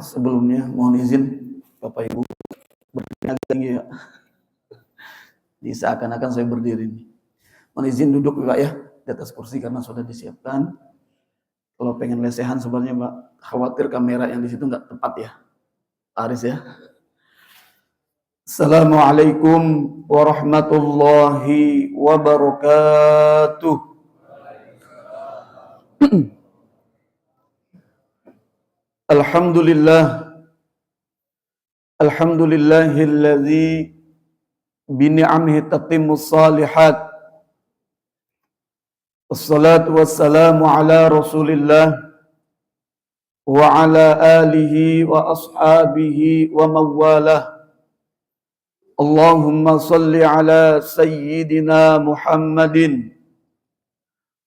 Sebelumnya mohon izin Bapak Ibu berdiri ya. Seakan-akan saya berdiri nih. Mohon izin duduk Pak ya di atas kursi karena sudah disiapkan. Kalau pengen lesehan sebenarnya Pak, khawatir kamera yang di situ nggak tepat ya. Aris ya. Assalamualaikum warahmatullahi wabarakatuh. Alhamdulillahilladzi bini'amihi tatimmus salihat. Wassalatu wassalamu ala Rasulillah wa ala alihi wa ashabihi wa mawalah. Allahumma salli ala sayyidina Muhammadin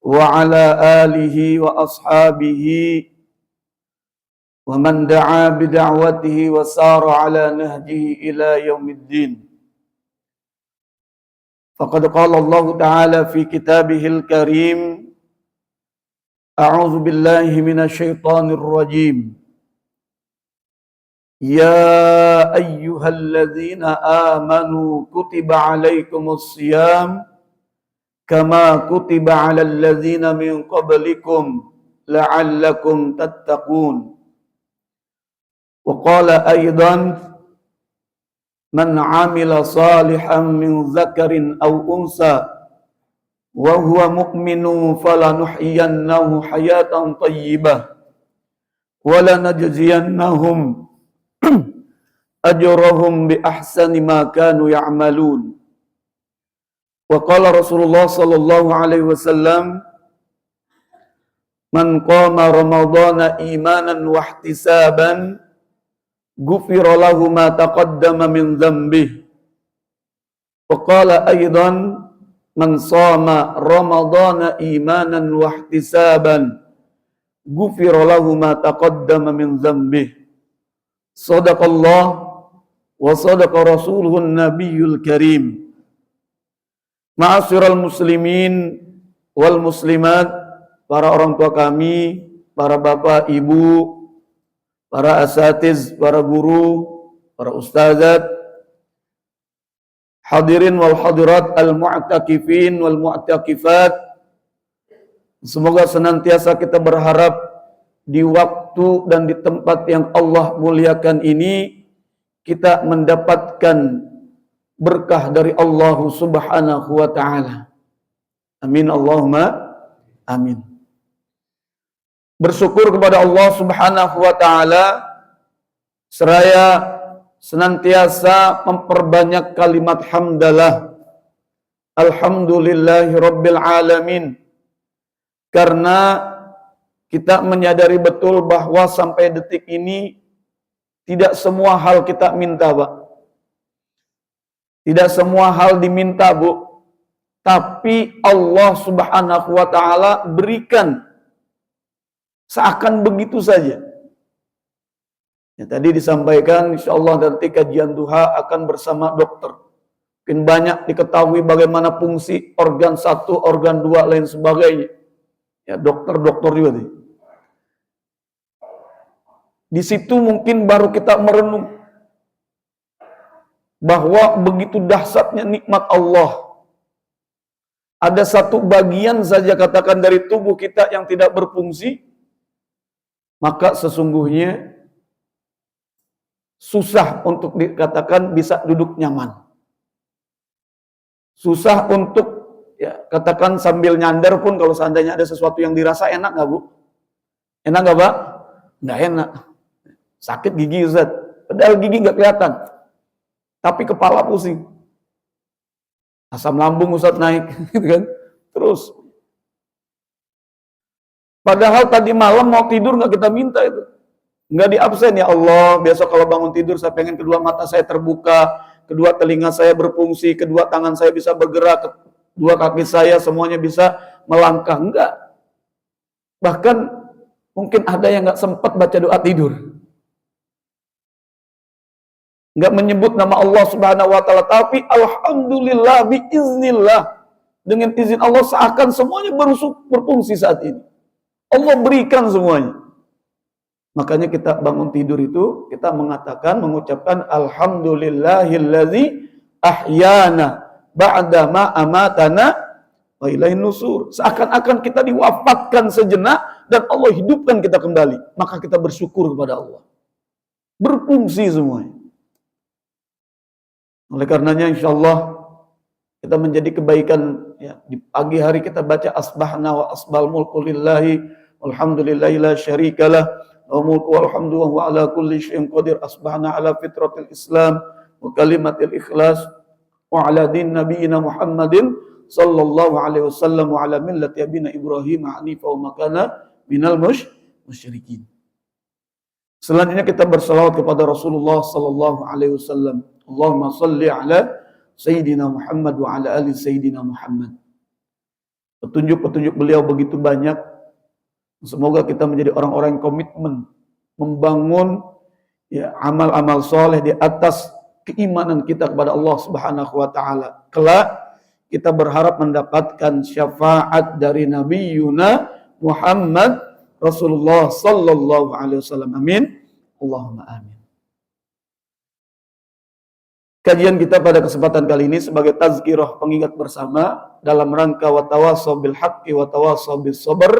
wa ala alihi wa ashabihi wa man da'a bida'watihi wa sara ala nahjihi ila yaumiddin. Faqad qala Allah Ta'ala fi kitabihil karim, a'udzu billahi minasyaitonir rajim. Ya ayyuhalladzina amanu kutiba alaikumus siyam kama kutiba alal ladzina min qablikum la'allakum tattaqun. Wa qala aidan man 'amila salihan min dzakarin aw unsa wa huwa mu'minun falanuhyiyannahu hayatan thayyibah wa lanajziyannahum ajrahum bi ahsani ma kanu ya'malun. Wa qala Rasulullah sallallahu alaihi wasallam, man qama ramadhana imanan wa ihtisaban ghufira lahu ma taqaddama min dhanbihi. Wa qala aidan, man shama ramadhana imanan wa ihtisaban ghufira lahu ma taqaddama min dhanbihi. Shadaqallah wa sadaqa rasuluhun nabiyyul karim. Ma'asyiral muslimin wal muslimat, para orang tua kami, para bapak, ibu, para asatiz, para guru, para ustazat, hadirin wal hadirat, al-mu'takifin wal mu'takifat. Semoga senantiasa kita berharap di waktu dan di tempat yang Allah muliakan ini kita mendapatkan berkah dari Allah Subhanahu wa taala. Amin Allahumma amin. Bersyukur kepada Allah Subhanahu wa taala seraya senantiasa memperbanyak kalimat hamdalah. Alhamdulillahi rabbil alamin. Karena kita menyadari betul bahwa sampai detik ini tidak semua hal kita minta, Pak. Tidak semua hal diminta, Bu. Tapi Allah Subhanahu wa taala berikan seakan begitu saja. Ya, tadi disampaikan insyaallah nanti kajian duha akan bersama dokter. Mungkin banyak diketahui bagaimana fungsi organ satu, organ dua, lain sebagainya. Ya, dokter-dokter juga nih. Di situ mungkin baru kita merenung bahwa begitu dahsyatnya nikmat Allah. Ada satu bagian saja katakan dari tubuh kita yang tidak berfungsi, maka sesungguhnya susah untuk dikatakan bisa duduk nyaman. Susah untuk ya katakan sambil nyandar pun kalau seandainya ada sesuatu yang dirasa enak nggak, Bu? Enak nggak, Pak? Nggak enak. Sakit gigi Ustaz. Padahal gigi nggak kelihatan. Tapi kepala pusing. Asam lambung Ustaz naik. Gitu kan? Terus. Padahal tadi malam mau tidur nggak kita minta itu. Nggak di absen, ya Allah. Besok kalau bangun tidur saya pengen kedua mata saya terbuka. Kedua telinga saya berfungsi. Kedua tangan saya bisa bergerak. Kedua kaki saya semuanya bisa melangkah. Enggak. Bahkan mungkin ada yang nggak sempat baca doa tidur. Nggak menyebut nama Allah Subhanahu wa taala, tapi alhamdulillah biiznillah, dengan izin Allah seakan semuanya berfungsi saat ini. Allah berikan semuanya. Makanya kita bangun tidur itu kita mengucapkan alhamdulillahillazi ahyana ba'da ma amatana wa ilaihin nusur. Seakan-akan kita diwafatkan sejenak dan Allah hidupkan kita kembali. Maka kita bersyukur kepada Allah. Berfungsi semuanya. Oleh karenanya insyaallah kita menjadi kebaikan ya, di pagi hari kita baca asbahna wa asbal mulku lillahi walhamdulillahi la syarikalah wa mulku walhamdu wa huwa ala kulli syai'in qadir asbahna ala fitratil islam wa kalimatil ikhlas wa ala din nabiyina Muhammadin sallallahu alaihi wasallam wa ala millati abina Ibrahim hanifa wa makana minal musyrikin. Selanjutnya kita bersalawat kepada Rasulullah sallallahu alaihi wasallam. Allahumma salli ala Sayyidina Muhammad wa ala ali Sayyidina Muhammad. Petunjuk-petunjuk beliau begitu banyak. Semoga kita menjadi orang-orang yang komitmen membangun ya amal-amal soleh di atas keimanan kita kepada Allah Subhanahu wa taala. Kelak kita berharap mendapatkan syafaat dari Nabi Yuna Muhammad Rasulullah sallallahu alaihi wasallam. Amin. Allahumma amin. Kajian kita pada kesempatan kali ini sebagai tazkirah pengingat bersama dalam rangka wa tawassaw bil haqqi wa tawassaw bis sabr,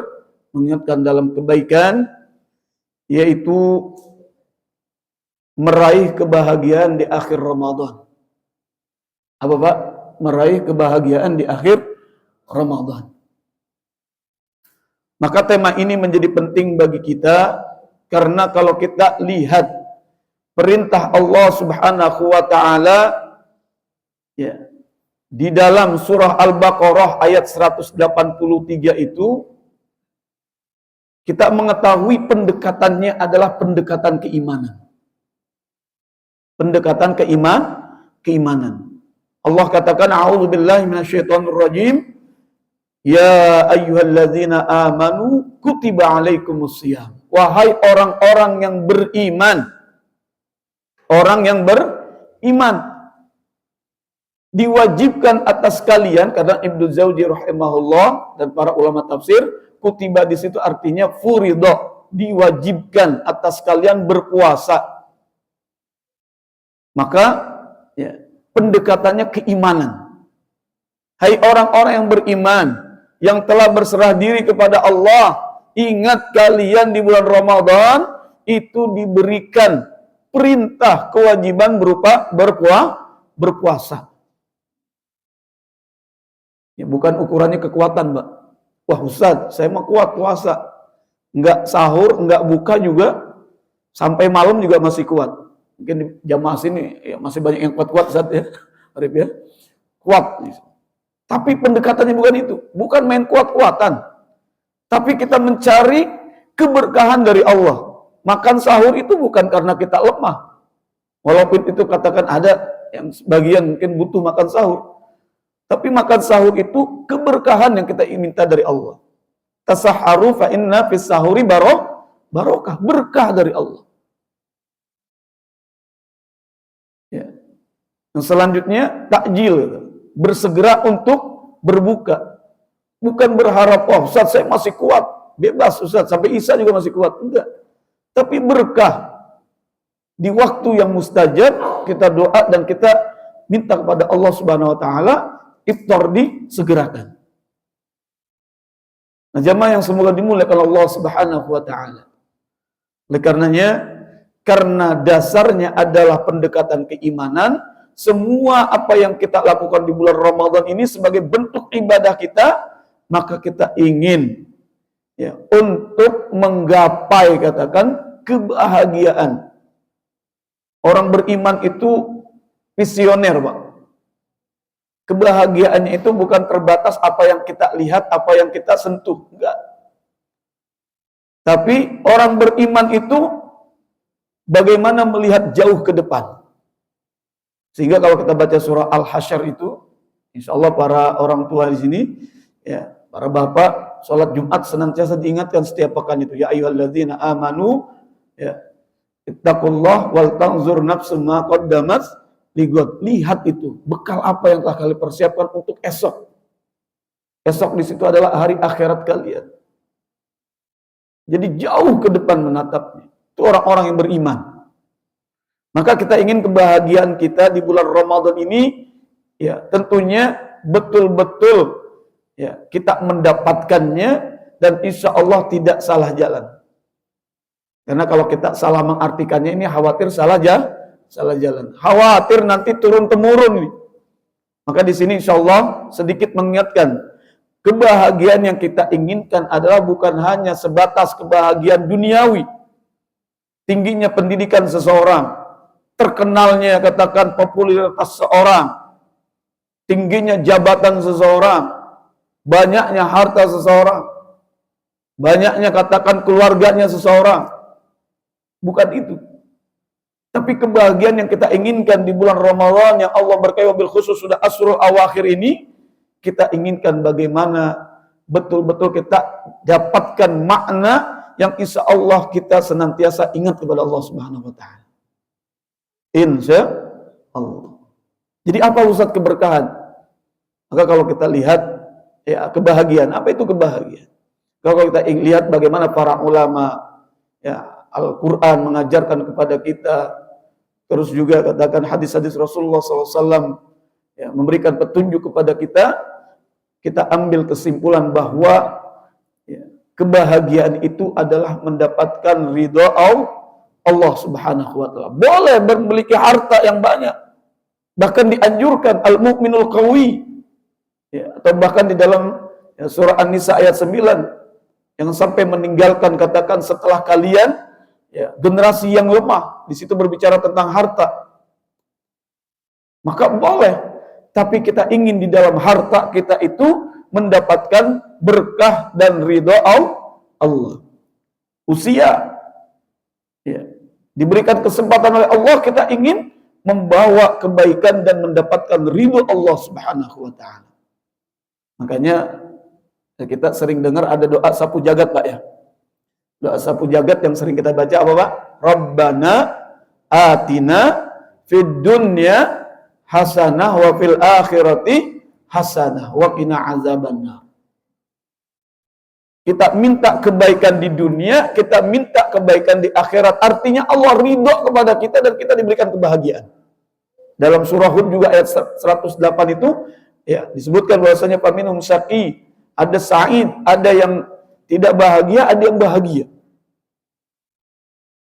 mengingatkan dalam kebaikan, yaitu meraih kebahagiaan di akhir Ramadan. Apa Pak? Meraih kebahagiaan di akhir Ramadan. Maka tema ini menjadi penting bagi kita karena kalau kita lihat perintah Allah Subhanahu wa taala ya di dalam surah Al-Baqarah ayat 183 itu kita mengetahui pendekatannya adalah pendekatan keimanan. Pendekatan keimanan. Allah katakan a'udzubillahi minasyaitonirrajim. Ya ayyuhalladzina amanu kutiba alaikumusiyam. Wahai orang-orang yang beriman, orang yang beriman diwajibkan atas kalian, karena Ibnu Jauzi rahimahullah dan para ulama tafsir, kutiba di situ artinya furido, diwajibkan atas kalian berpuasa. Maka ya, pendekatannya keimanan. Hai orang-orang yang beriman, yang telah berserah diri kepada Allah, ingat kalian di bulan Ramadan itu diberikan perintah kewajiban berupa berpuasa. Ya, bukan ukurannya kekuatan, Mbak. Wah, Ustaz, saya mau kuat puasa. Enggak sahur, enggak buka juga, sampai malam juga masih kuat. Mungkin di jamaah sini ya, masih banyak yang kuat-kuat Ustaz ya. Arif ya. Kuat. Tapi pendekatannya bukan itu. Bukan main kuat-kuatan. Tapi kita mencari keberkahan dari Allah. Makan sahur itu bukan karena kita lemah. Walaupun itu katakan ada yang sebagian mungkin butuh makan sahur. Tapi makan sahur itu keberkahan yang kita minta dari Allah. Tasahharu fa inna fis sahuri barokah. Berkah dari Allah. Ya. Yang selanjutnya takjil. Bersegera untuk berbuka. Bukan berharap, oh Ustaz saya masih kuat. Bebas Ustaz, sampai Isya juga masih kuat. Enggak. Tapi berkah. Di waktu yang mustajab, kita doa dan kita minta kepada Allah Subhanahu wa taala, iftar disegerakan. Nah, jamaah yang semoga dimuliakan Allah Subhanahu wa taala. Oleh karenanya, karena dasarnya adalah pendekatan keimanan, semua apa yang kita lakukan di bulan Ramadan ini sebagai bentuk ibadah kita, maka kita ingin ya untuk menggapai katakan kebahagiaan. Orang beriman itu visioner, Pak. Kebahagiaannya itu bukan terbatas apa yang kita lihat, apa yang kita sentuh, enggak. Tapi orang beriman itu bagaimana melihat jauh ke depan. Sehingga kalau kita baca surah Al-Hasyr itu, insya Allah para orang tua di sini, ya, para bapak, sholat Jumat senantiasa diingatkan setiap pekan itu. Ya ayyuhalladzina amanu, ya, ittaqullah wal tanzur nafsum ma qaddamat ligod. Lihat itu, bekal apa yang telah kalian persiapkan untuk esok. Esok di situ adalah hari akhirat kalian. Jadi jauh ke depan menatapnya. Itu orang-orang yang beriman. Maka kita ingin kebahagiaan kita di bulan Ramadan ini, ya tentunya betul-betul ya kita mendapatkannya, dan insya Allah tidak salah jalan. Karena kalau kita salah mengartikannya ini khawatir salah jalan. Khawatir nanti turun temurun nih. Maka di sini insya Allah sedikit mengingatkan, kebahagiaan yang kita inginkan adalah bukan hanya sebatas kebahagiaan duniawi, tingginya pendidikan seseorang, terkenalnya katakan popularitas seorang, tingginya jabatan seseorang, banyaknya harta seseorang, banyaknya katakan keluarganya seseorang. Bukan itu. Tapi kebahagiaan yang kita inginkan di bulan Ramadan yang Allah berkahi wabil khusus sudah asrul awakhir ini, kita inginkan bagaimana betul-betul kita dapatkan makna yang insya Allah kita senantiasa ingat kepada Allah Subhanahu wa Ta'ala. Insya Allah. Jadi apa Ustaz keberkahan? Maka kalau kita lihat ya kebahagiaan, apa itu kebahagiaan? Kalau kita lihat bagaimana para ulama ya Al-Quran mengajarkan kepada kita, terus juga katakan hadis-hadis Rasulullah SAW ya, memberikan petunjuk kepada kita, kita ambil kesimpulan bahwa ya, kebahagiaan itu adalah mendapatkan ridha Allah Subhanahu wa Ta'ala. Boleh memiliki harta yang banyak, bahkan dianjurkan al-mu'minul qawi ya, atau bahkan di dalam ya, surah An-Nisa ayat 9 yang sampai meninggalkan katakan setelah kalian ya, generasi yang lemah. Di situ berbicara tentang harta. Maka boleh, tapi kita ingin di dalam harta kita itu mendapatkan berkah dan ridha Allah. Usia ya, diberikan kesempatan oleh Allah, kita ingin membawa kebaikan dan mendapatkan ridha Allah Subhanahu wa Ta'ala. Makanya kita sering dengar ada doa sapu jagat, Pak ya. Doa sapu jagat yang sering kita baca apa, Pak? Rabbana atina fid dunya hasanah wa fil akhirati hasanah wa qina azabannar. Kita minta kebaikan di dunia, kita minta kebaikan di akhirat. Artinya Allah ridho kepada kita dan kita diberikan kebahagiaan. Dalam surah Hud juga ayat 108 itu ya disebutkan bahwasanya faminhum syaqi, ada sa'id, ada yang tidak bahagia, ada yang bahagia.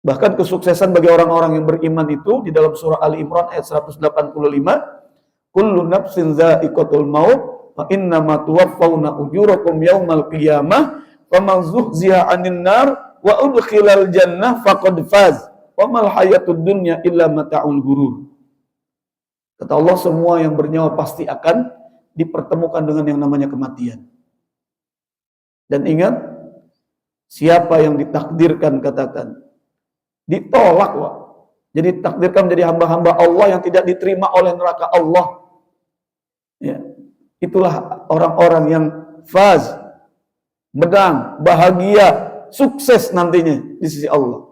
Bahkan kesuksesan bagi orang-orang yang beriman itu di dalam surah Ali Imran ayat 185, kullu nafsin za'iqatul maut wa innama tuwaffawna ujurakum yaumal qiyamah faman zuhziha 'anil nar wa udkhilal jannah faqad faz wa mal hayatud dunya illa mata'ul ghurur. Kata Allah, semua yang bernyawa pasti akan dipertemukan dengan yang namanya kematian. Dan ingat, siapa yang ditakdirkan katakan ditolak, Wak. Jadi ditakdirkan menjadi hamba-hamba Allah yang tidak diterima oleh neraka Allah. Ya. Itulah orang-orang yang faz, menang, bahagia, sukses nantinya di sisi Allah.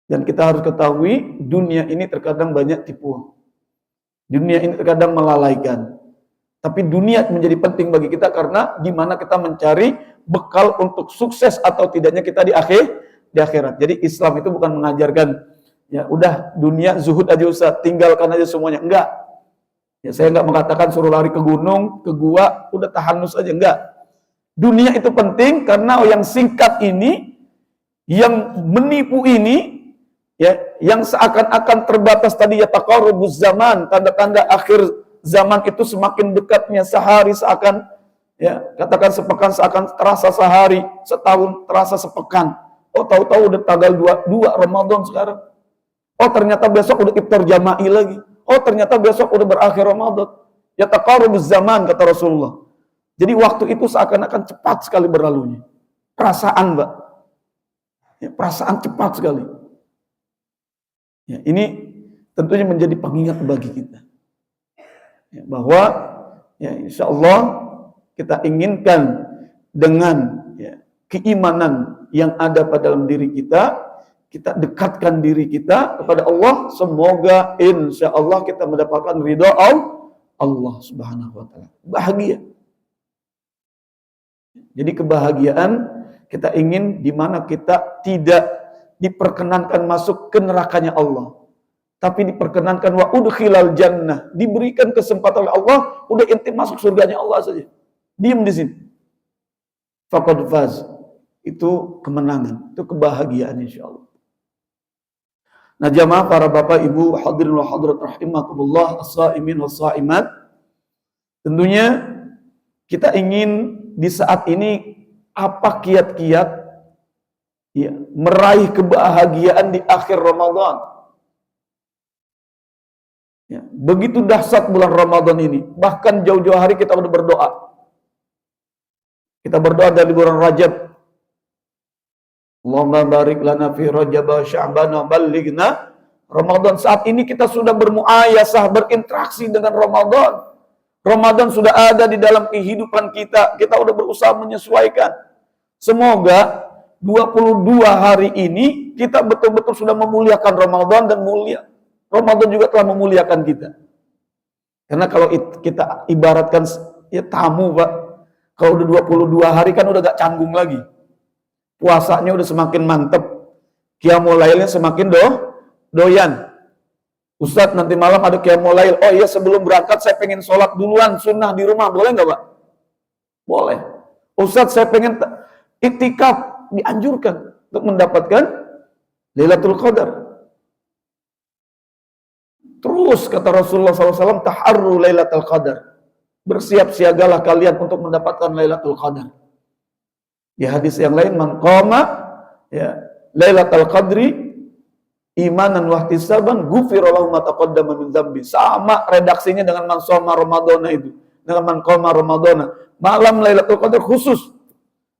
Dan kita harus ketahui dunia ini terkadang banyak tipuan. Dunia ini terkadang melalaikan. Tapi dunia menjadi penting bagi kita karena di mana kita mencari bekal untuk sukses atau tidaknya kita di akhirat. Jadi Islam itu bukan mengajarkan ya udah dunia zuhud aja Ustaz, tinggalkan aja semuanya. Enggak. Ya saya enggak mengatakan suruh lari ke gunung, ke gua, udah tahanus aja, enggak. Dunia itu penting karena yang singkat ini, yang menipu ini, ya, yang seakan-akan terbatas tadi ya taqarrubuz zaman, tanda-tanda akhir zaman itu semakin dekatnya, sehari seakan ya katakan sepekan seakan terasa sehari, setahun terasa sepekan. Oh tahu-tahu udah tanggal 22 Ramadan sekarang. Oh ternyata besok udah iftar jama'i lagi. Oh ternyata besok udah berakhir Ramadan. Ya taqarrubuz zaman kata Rasulullah. Jadi waktu itu seakan-akan cepat sekali berlalunya. Perasaan, Mbak. Ya, perasaan cepat sekali. Ya, ini tentunya menjadi pengingat bagi kita. Ya, bahwa ya insya Allah kita inginkan dengan ya, keimanan yang ada pada dalam diri kita, kita dekatkan diri kita kepada Allah, semoga insya Allah kita mendapatkan ridha Allah Subhanahu wa Ta'ala. Bahagia. Jadi kebahagiaan kita ingin di mana kita tidak diperkenankan masuk ke nerakanya Allah. Tapi diperkenankan wa udkhilal jannah, diberikan kesempatan oleh Allah, udah inti masuk surganya Allah saja. Diam di sini. Faqad faz. Itu kemenangan, itu kebahagiaan insyaallah. Nah, jamaah para bapak ibu hadirin wa hadirat rahimakumullah, as-saimin was-saimat. Tentunya kita ingin di saat ini apa kiat-kiat ya, meraih kebahagiaan di akhir Ramadan. Ya, begitu dahsyat bulan Ramadan ini. Bahkan jauh-jauh hari kita udah berdoa. Kita berdoa dari bulan Rajab. Allahumma barik lana fi Rajab wa Sya'ban wa ballighna Ramadan. Saat ini kita sudah bermuayasah, berinteraksi dengan Ramadan. Ramadan sudah ada di dalam kehidupan kita. Kita udah berusaha menyesuaikan. Semoga 22 hari ini kita betul-betul sudah memuliakan Ramadan, dan mulia Ramadan juga telah memuliakan kita. Karena kalau kita ibaratkan ya tamu, Pak. Kalau udah 22 hari kan udah gak canggung lagi. Puasanya udah semakin mantep. Qiyamul lailnya semakin doyan. Ustadz, nanti malam ada qiyamul lail. Oh iya, sebelum berangkat saya pengen sholat duluan sunnah di rumah. Boleh nggak, Pak? Boleh. Ustadz, saya pengen iktikaf. Dianjurkan untuk mendapatkan Lailatul Qadar. Terus kata Rasulullah SAW, taharru Lailatul Qadar. Bersiap siagalah kalian untuk mendapatkan Lailatul Qadar. Di hadis yang lain, man qama ya Lailatul Qadri imanan wa ihtisaban ghufira lahu ma taqaddama min dzambi. Sama redaksinya dengan man shoma Ramadana itu. Dengan man qama Ramadana. Malam Lailatul Qadar khusus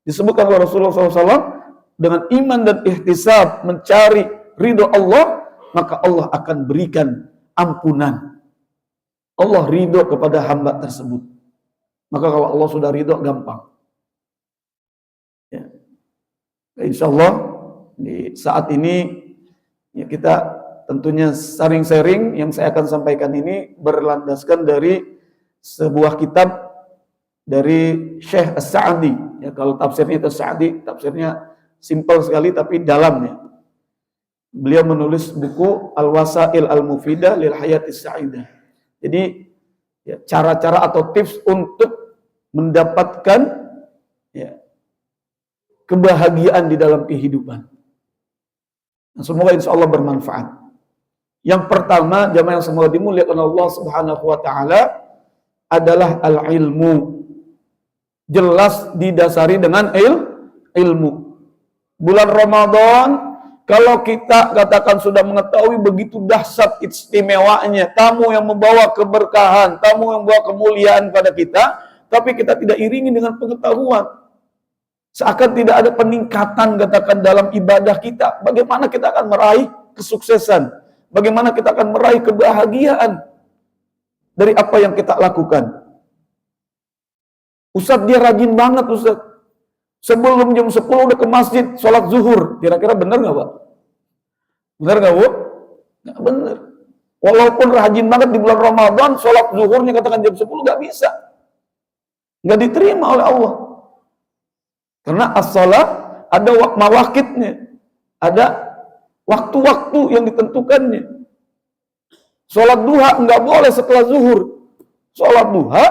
disebutkan oleh Rasulullah SAW, dengan iman dan ihtisab mencari ridho Allah, maka Allah akan berikan ampunan. Allah ridho kepada hamba tersebut. Maka kalau Allah sudah ridho, gampang. Ya. Insya Allah di saat ini ya, kita tentunya sharing-sharing yang saya akan sampaikan ini berlandaskan dari sebuah kitab dari Syekh As-Sa'di. Ya, kalau tafsirnya itu Sa'di, tafsirnya simpel sekali tapi dalamnya. Beliau menulis buku Al-Wasail Al-Mufidah lil Hayatis Sa'idah. Jadi ya, cara-cara atau tips untuk mendapatkan ya, kebahagiaan di dalam kehidupan. Nah, semoga insya Allah bermanfaat. Yang pertama, jamaah yang semoga dimuliakan Allah Subhanahu wa Ta'ala, adalah al-ilmu. Jelas didasari dengan ilmu. Bulan Ramadan, kalau kita katakan sudah mengetahui begitu dahsyat istimewanya, tamu yang membawa keberkahan, tamu yang membawa kemuliaan pada kita, tapi kita tidak iringi dengan pengetahuan. Seakan tidak ada peningkatan katakan dalam ibadah kita. Bagaimana kita akan meraih kesuksesan? Bagaimana kita akan meraih kebahagiaan dari apa yang kita lakukan? Ustadz, dia rajin banget Ustadz. Sebelum jam 10 udah ke masjid, sholat zuhur. Kira-kira benar nggak, Pak? Benar nggak, Bu? Nggak benar. Walaupun rajin banget di bulan Ramadan, sholat zuhurnya katakan jam 10, nggak bisa. Nggak diterima oleh Allah. Karena as-salat ada mawaqitnya. Ada waktu-waktu yang ditentukannya. Sholat duha nggak boleh setelah zuhur. Sholat duha,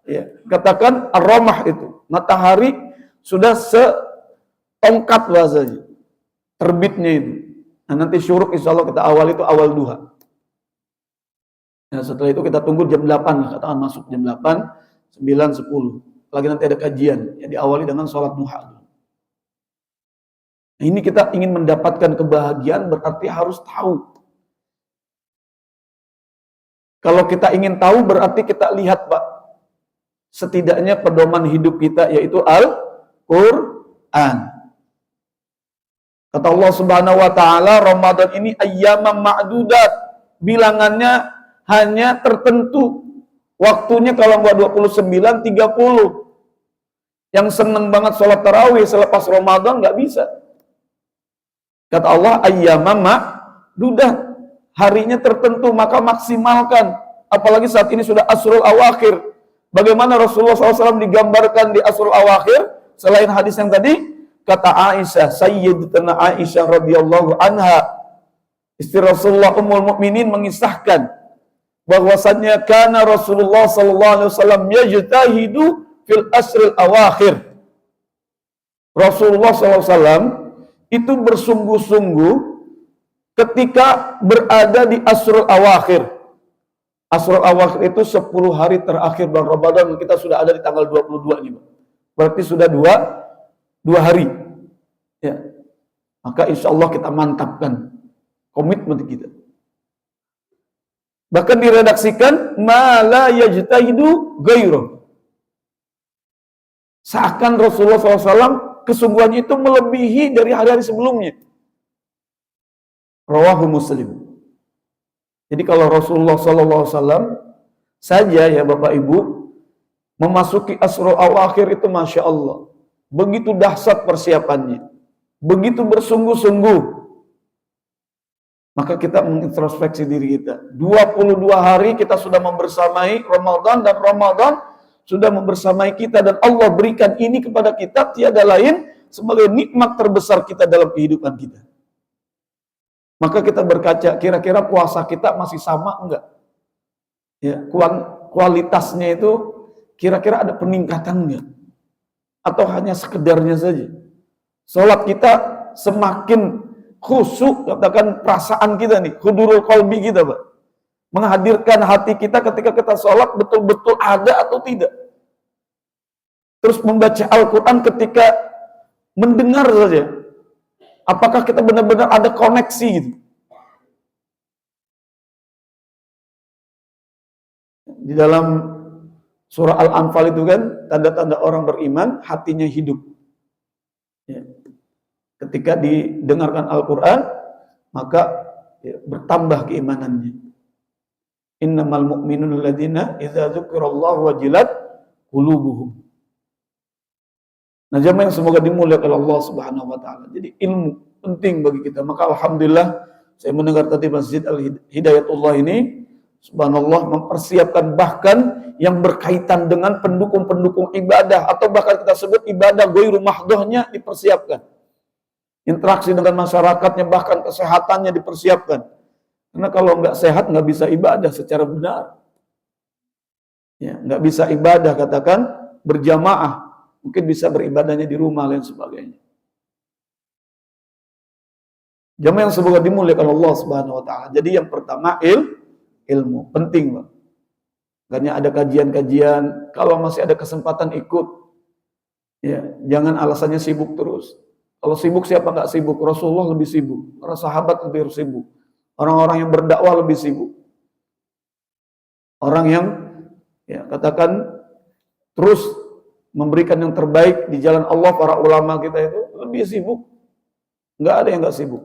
ya, katakan ar-ramah itu. Matahari sudah setongkat bahasanya. Terbitnya itu. Nah, nanti syuruk insya Allah kita awal itu awal duha. Nah, setelah itu kita tunggu jam 8 lah, katakan masuk jam 8, 9, 10. Lagi nanti ada kajian, ya diawali dengan sholat duha. Nah, ini kita ingin mendapatkan kebahagiaan berarti harus tahu. Kalau kita ingin tahu berarti kita lihat, Pak. Setidaknya pedoman hidup kita yaitu Al-Quran. Kata Allah Subhanahu wa Ta'ala, Ramadan ini ayyamam ma'dudat, bilangannya hanya tertentu. Waktunya kalau nggak 29, 30. Yang seneng banget sholat tarawih selepas Ramadan nggak bisa. Kata Allah, ayyamam ma'dudat, harinya tertentu, maka maksimalkan. Apalagi saat ini sudah Asrul Awakhir. Bagaimana Rasulullah SAW digambarkan di Asrul Awakhir, selain hadis yang tadi, kata Aisyah, Sayyidatuna Aisyah radhiyallahu anha, istri Rasulullah Ummul Mukminin, mengisahkan bahwasannya karena Rasulullah sallallahu alaihi wasallam yajtahidu fil asril awakhir. Rasulullah sallallahu alaihi wasallam itu bersungguh-sungguh ketika berada di asrul awakhir. Asrul awakhir itu 10 hari terakhir bulan Ramadan. Kita sudah ada di tanggal 22 nih, Pak. Berarti sudah dua hari. Ya. Maka insya Allah kita mantapkan komitmen kita. Bahkan diredaksikan ma la yajtahidu ghairuh. Seakan Rasulullah SAW kesungguhannya itu melebihi dari hari-hari sebelumnya. Rawahu Muslim. Jadi kalau Rasulullah SAW saja ya Bapak Ibu memasuki asrul awakhir itu Masya Allah, begitu dahsyat persiapannya, begitu bersungguh-sungguh. Maka kita mengintrospeksi diri kita. 22 hari kita sudah membersamai Ramadan, dan Ramadan sudah membersamai kita, dan Allah berikan ini kepada kita tiada lain sebagai nikmat terbesar kita dalam kehidupan kita. Maka kita berkaca, kira-kira puasa kita masih sama enggak? Ya, kualitasnya itu kira-kira ada peningkatan enggak? Atau hanya sekedarnya saja? Salat kita semakin khusyuk, katakan perasaan kita nih, hudurul qalbi kita, Pak. Menghadirkan hati kita ketika kita sholat betul-betul ada atau tidak. Terus membaca Al-Quran ketika mendengar saja. Apakah kita benar-benar ada koneksi gitu? Di dalam surah Al-Anfal itu kan, tanda-tanda orang beriman, hatinya hidup. Ya. Ketika didengarkan Al-Quran, maka ya, bertambah keimanannya. Innamal mu'minun alladzina idza dzukirallahu wajilat qulubuhum. Nah, jemaah yang semoga dimuliakan Allah Subhanahu wa taala. Jadi ilmu penting bagi kita. Maka alhamdulillah saya mendengar tadi Masjid Al-Hidayatullah ini subhanallah mempersiapkan bahkan yang berkaitan dengan pendukung-pendukung ibadah, atau bahkan kita sebut ibadah ghairu mahdhahnya dipersiapkan. Interaksi dengan masyarakatnya, bahkan kesehatannya dipersiapkan. Karena kalau nggak sehat nggak bisa ibadah secara benar. Ya, nggak bisa ibadah katakan berjamaah. Mungkin bisa beribadahnya di rumah dan sebagainya. Jamaah yang semoga dimuliakan Allah Subhanahu wa taala. Jadi yang pertama ilmu penting, Bang. Makanya ada kajian-kajian, kalau masih ada kesempatan ikut. Ya, jangan alasannya sibuk terus. Kalau sibuk siapa nggak sibuk? Rasulullah lebih sibuk, para sahabat lebih sibuk, orang-orang yang berdakwah lebih sibuk. Orang yang ya katakan terus memberikan yang terbaik di jalan Allah, para ulama kita itu lebih sibuk. Nggak ada yang nggak sibuk.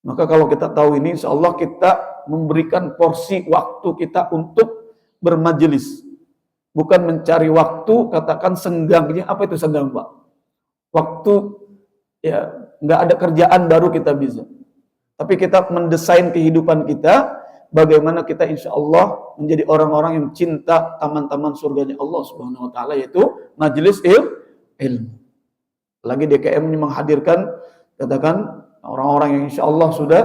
Maka kalau kita tahu ini, insya Allah kita memberikan porsi waktu kita untuk bermajelis. Bukan mencari waktu, katakan senggangnya. Apa itu senggang, Pak? Waktu, ya nggak ada kerjaan baru kita bisa. Tapi kita mendesain kehidupan kita, bagaimana kita insya Allah menjadi orang-orang yang cinta taman-taman surganya Allah Subhanahu wa taala, yaitu majelis ilmu. Lagi DKM ini menghadirkan katakan orang-orang yang insya Allah sudah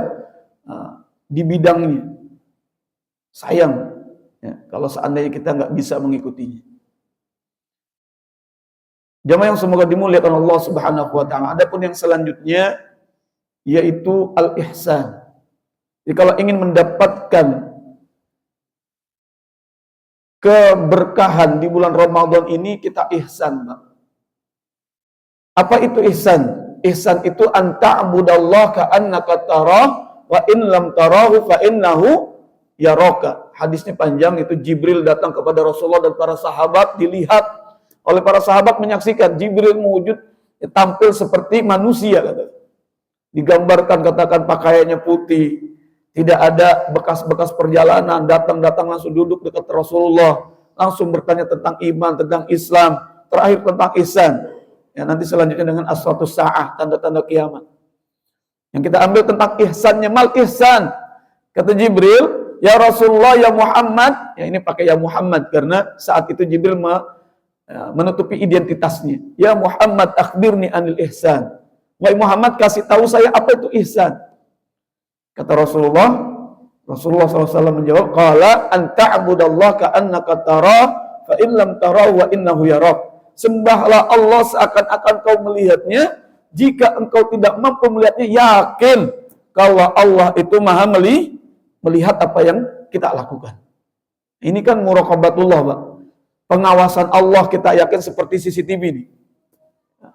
di bidangnya. Sayang ya, kalau seandainya kita nggak bisa mengikutinya. Jamaah yang semoga dimuliakan Allah Subhanahu wa taala. Adapun yang selanjutnya yaitu al-ihsan. Jadi kalau ingin mendapatkan keberkahan di bulan Ramadan ini, kita ihsan, Pak. Apa itu ihsan? Ihsan itu anta'budallah ka'annaka tarah wa in lam tarahu fa innahu yaraka. Hadisnya panjang, itu Jibril datang kepada Rasulullah dan para sahabat, dilihat oleh para sahabat, menyaksikan Jibril mewujud tampil seperti manusia, kata. Digambarkan katakan pakaiannya putih, tidak ada bekas-bekas perjalanan, datang langsung duduk dekat Rasulullah, langsung bertanya tentang iman, tentang Islam, terakhir tentang ihsan. Ya, nanti selanjutnya dengan asratus sa'ah, tanda-tanda kiamat. Yang kita ambil tentang ihsannya, mal ihsan. Kata Jibril, ya Rasulullah, ya Muhammad. Ya ini pakai ya Muhammad karena saat itu Jibril menutupi identitasnya. Ya Muhammad akhbirni anil ihsan. Wahai Muhammad, kasih tahu saya apa itu ihsan. Kata Rasulullah SAW menjawab, qala an ta'budallaha ka'annaka tarah fa in lam tarahu wa innahu yarak. Sembahlah Allah seakan-akan kau melihatnya. Jika engkau tidak mampu melihatnya, yakin kalau Allah itu maha melihat apa yang kita lakukan. Ini kan muraqabatullah, Pak. Pengawasan Allah kita yakin seperti CCTV ini.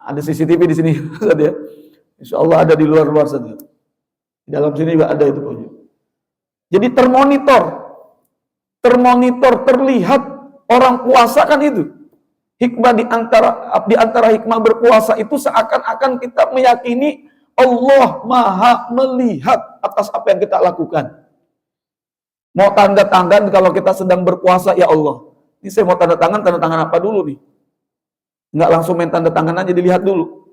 Ada CCTV di sini, ya. Insya Allah ada di luar-luar sana. Di dalam sini juga ada itu, Pak. Jadi termonitor, terlihat orang puasa kan itu. Hikmah di antara hikmah berpuasa itu seakan-akan kita meyakini Allah maha melihat atas apa yang kita lakukan. Mau tanda tangan kalau kita sedang berpuasa, ya Allah, ini saya mau tanda tangan apa dulu nih? Nggak langsung main tanda tangan aja, dilihat dulu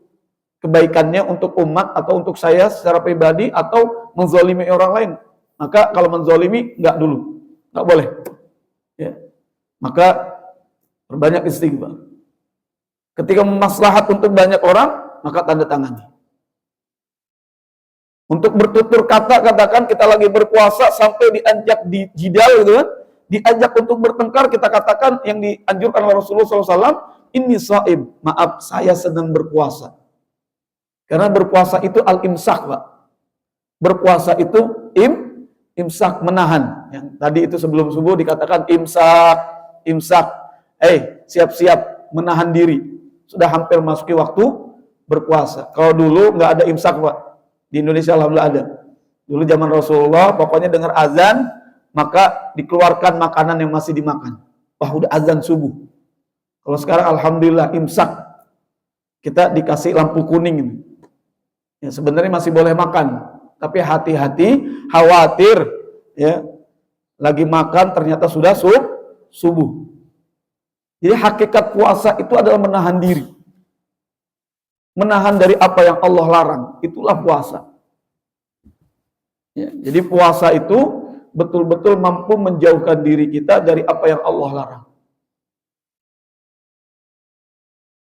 kebaikannya untuk umat atau untuk saya secara pribadi atau menzolimi orang lain. Maka kalau menzolimi, nggak dulu, nggak boleh. Ya. Maka perbanyak istighfar. Ketika maslahat untuk banyak orang, maka tanda tangani. Untuk bertutur kata, katakan kita lagi berpuasa sampai diajak di jidal gitu kan, diajak untuk bertengkar, kita katakan yang dianjurkan oleh Rasulullah SAW, ini shaim, maaf saya sedang berpuasa. Karena berpuasa itu al-imsak, Pak. Berpuasa itu imsak, menahan. Yang tadi itu sebelum subuh dikatakan imsak. Siap-siap menahan diri. Sudah hampir masuki waktu berpuasa. Kalau dulu nggak ada imsak, Pak. Di Indonesia alhamdulillah ada. Dulu zaman Rasulullah, pokoknya dengar azan, maka dikeluarkan makanan yang masih dimakan. Wah, udah azan subuh. Kalau sekarang alhamdulillah imsak. Kita dikasih lampu kuning ini. Ya, sebenarnya masih boleh makan. Tapi hati-hati, khawatir ya. Lagi makan ternyata sudah subuh. Jadi hakikat puasa itu adalah menahan diri. Menahan dari apa yang Allah larang. Itulah puasa. Ya, jadi puasa itu betul-betul mampu menjauhkan diri kita dari apa yang Allah larang.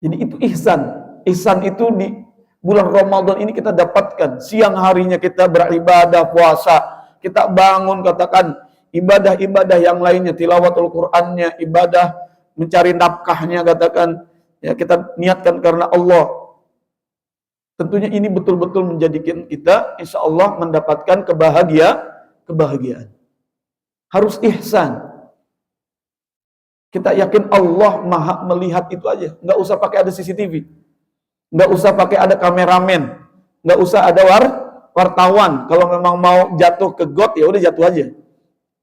Jadi itu ihsan. Ihsan itu di bulan Ramadan ini kita dapatkan. Siang harinya kita beribadah, puasa. Kita bangun, katakan ibadah-ibadah yang lainnya, tilawatul Qur'annya, ibadah mencari nafkahnya, katakan ya kita niatkan karena Allah. Tentunya ini betul-betul menjadikan kita insya Allah mendapatkan kebahagiaan. Harus ihsan. Kita yakin Allah maha melihat itu aja. Nggak usah pakai ada CCTV. Nggak usah pakai ada kameramen. Nggak usah ada wartawan. Kalau memang mau jatuh ke got, ya udah jatuh aja.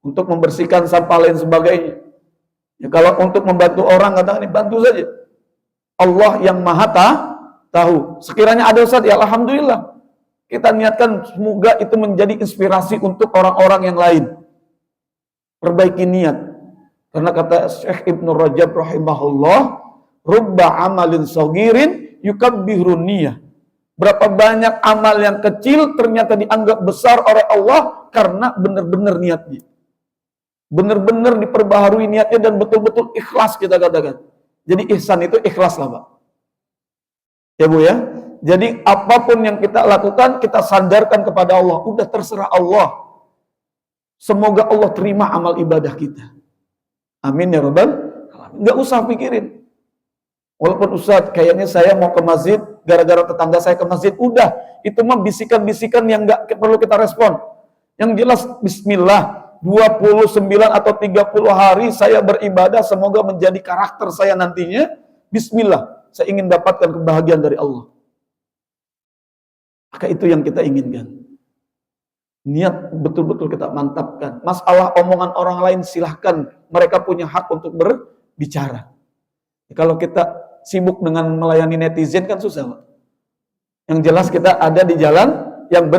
Untuk membersihkan sampah lain sebagainya. Ya, kalau untuk membantu orang, katakan ini bantu saja. Allah yang maha tahu. Sekiranya ada Ustaz, ya alhamdulillah. Kita niatkan semoga itu menjadi inspirasi untuk orang-orang yang lain. Perbaiki niat. Karena kata Syekh Ibnu Rajab rahimahullah, rubba amalin sagirin yukabbirun niyah. Berapa banyak amal yang kecil ternyata dianggap besar oleh Allah karena benar-benar niatnya. Benar-benar diperbaharui niatnya dan betul-betul ikhlas kita katakan. Jadi ihsan itu ikhlas lah, Pak. Ya Bu ya. Jadi apapun yang kita lakukan kita sandarkan kepada Allah. Udah terserah Allah. Semoga Allah terima amal ibadah kita. Amin ya Rabbal alamin. Nggak usah pikirin. Walaupun Ustaz kayaknya saya mau ke masjid gara-gara tetangga saya ke masjid. Udah, itu mah bisikan-bisikan yang nggak perlu kita respon. Yang jelas bismillah. 29 atau 30 hari saya beribadah, semoga menjadi karakter saya nantinya. Bismillah, saya ingin dapatkan kebahagiaan dari Allah. Maka itu yang kita inginkan. Niat betul-betul kita mantapkan. Masalah omongan orang lain silahkan, mereka punya hak untuk berbicara. Kalau kita sibuk dengan melayani netizen kan susah, Pak. Yang jelas kita ada di jalan yang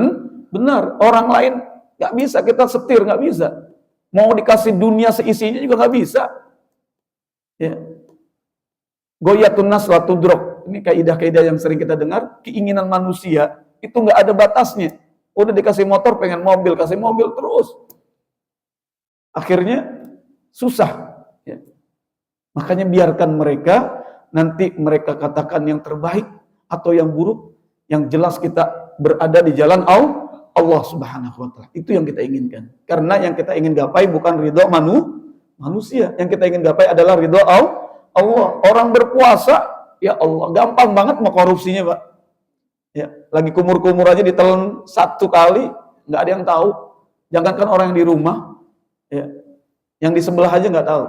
benar. Orang lain nggak bisa kita setir, nggak bisa. Mau dikasih dunia seisinya juga nggak bisa. Ya. Goyatun nas la tudrok. Ini kaidah-kaidah yang sering kita dengar. Keinginan manusia itu nggak ada batasnya. Udah dikasih motor, pengen mobil, kasih mobil terus. Akhirnya susah. Ya. Makanya biarkan mereka nanti mereka katakan yang terbaik atau yang buruk, yang jelas kita berada di jalan Allah Subhanahu wa taala. Itu yang kita inginkan. Karena yang kita ingin gapai bukan ridho manusia. Yang kita ingin gapai adalah ridho Allah. Orang berpuasa, ya Allah, gampang banget mau korupsinya, Pak. Ya, lagi kumur-kumur aja ditelan 1 kali, nggak ada yang tahu. Jangankan orang yang di rumah, ya, yang di sebelah aja nggak tahu.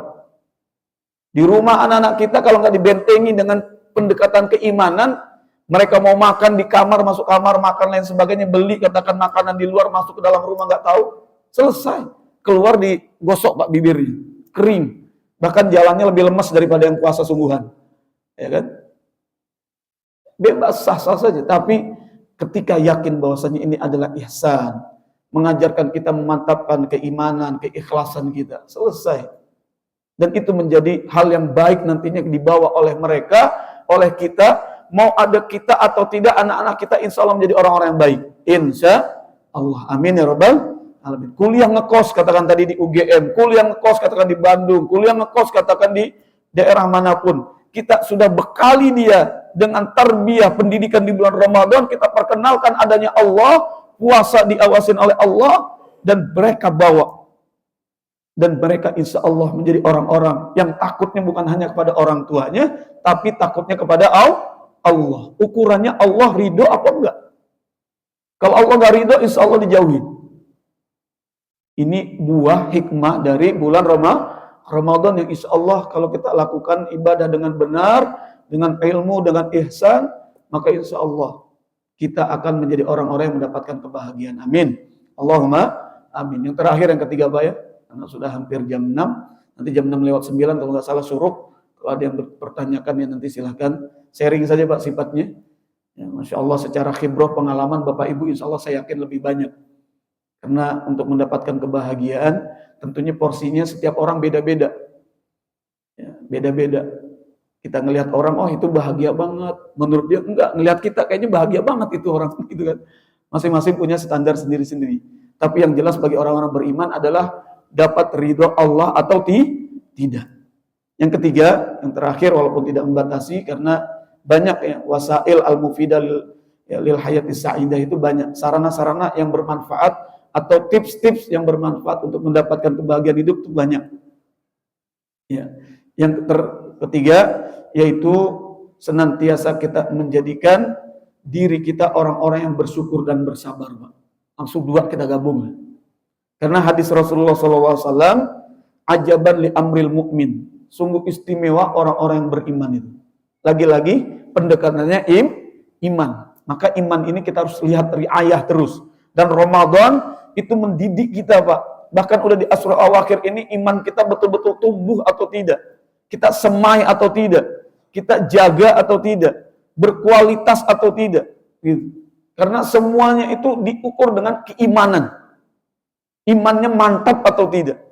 Di rumah anak-anak kita kalau nggak dibentengi dengan pendekatan keimanan, mereka mau makan di kamar, masuk kamar, makan lain sebagainya, beli katakan makanan di luar, masuk ke dalam rumah nggak tahu, selesai. Keluar digosok Pak bibirnya, kering. Bahkan jalannya lebih lemas daripada yang puasa sungguhan. Ya kan? Bebas, sah-sah saja. Tapi ketika yakin bahwasanya ini adalah ihsan, mengajarkan kita memantapkan keimanan, keikhlasan kita, selesai. Dan itu menjadi hal yang baik nantinya dibawa oleh mereka, oleh kita, mau ada kita atau tidak, anak-anak kita insya Allah menjadi orang-orang yang baik. Insya Allah. Amin ya Rabbal alamin. Kuliah ngekos katakan tadi di UGM, kuliah ngekos katakan di Bandung, kuliah ngekos katakan di daerah manapun. Kita sudah bekali dia dengan tarbiyah pendidikan di bulan Ramadan, kita perkenalkan adanya Allah, puasa diawasin oleh Allah, dan mereka bawa. Dan mereka insya Allah menjadi orang-orang yang takutnya bukan hanya kepada orang tuanya, tapi takutnya kepada Allah. Ukurannya Allah ridho apa enggak? Kalau Allah enggak ridho, insya Allah dijauhi. Ini buah hikmah dari bulan Ramadan yang insya Allah kalau kita lakukan ibadah dengan benar, dengan ilmu, dengan ihsan, maka insya Allah kita akan menjadi orang-orang yang mendapatkan kebahagiaan. Amin. Allahumma amin. Yang terakhir, yang ketiga Pak ya, karena sudah hampir jam 6, nanti jam 6:09 kalau nggak salah suruk. Kalau ada yang bertanyakan ya nanti silahkan sharing saja Pak sifatnya. Ya, Masya Allah secara khibrah pengalaman Bapak Ibu insya Allah saya yakin lebih banyak. Karena untuk mendapatkan kebahagiaan tentunya porsinya setiap orang beda-beda. Ya, beda-beda. Kita ngelihat orang, oh itu bahagia banget. Menurut dia enggak, ngelihat kita kayaknya bahagia banget itu orang gitu kan. Masing-masing punya standar sendiri-sendiri. Tapi yang jelas bagi orang-orang beriman adalah dapat ridho Allah atau tidak. Yang ketiga, yang terakhir walaupun tidak membatasi karena banyak ya wasail al-mufidah lil hayati sa'idah itu banyak sarana-sarana yang bermanfaat atau tips-tips yang bermanfaat untuk mendapatkan kebahagiaan hidup itu banyak. Ya. Yang ketiga yaitu senantiasa kita menjadikan diri kita orang-orang yang bersyukur dan bersabar, Pak. Langsung dua kita gabung. Karena hadis Rasulullah SAW, ajaban li amril mu'min. Sungguh istimewa orang-orang yang beriman itu. Lagi-lagi pendekatannya iman. Maka iman ini kita harus lihat riayah terus. Dan Ramadan itu mendidik kita Pak. Bahkan udah di Asrul Awakhir ini iman kita betul-betul tumbuh atau tidak. Kita semai atau tidak. Kita jaga atau tidak. Berkualitas atau tidak. Gitu. Karena semuanya itu diukur dengan keimanan. Imannya mantap atau tidak.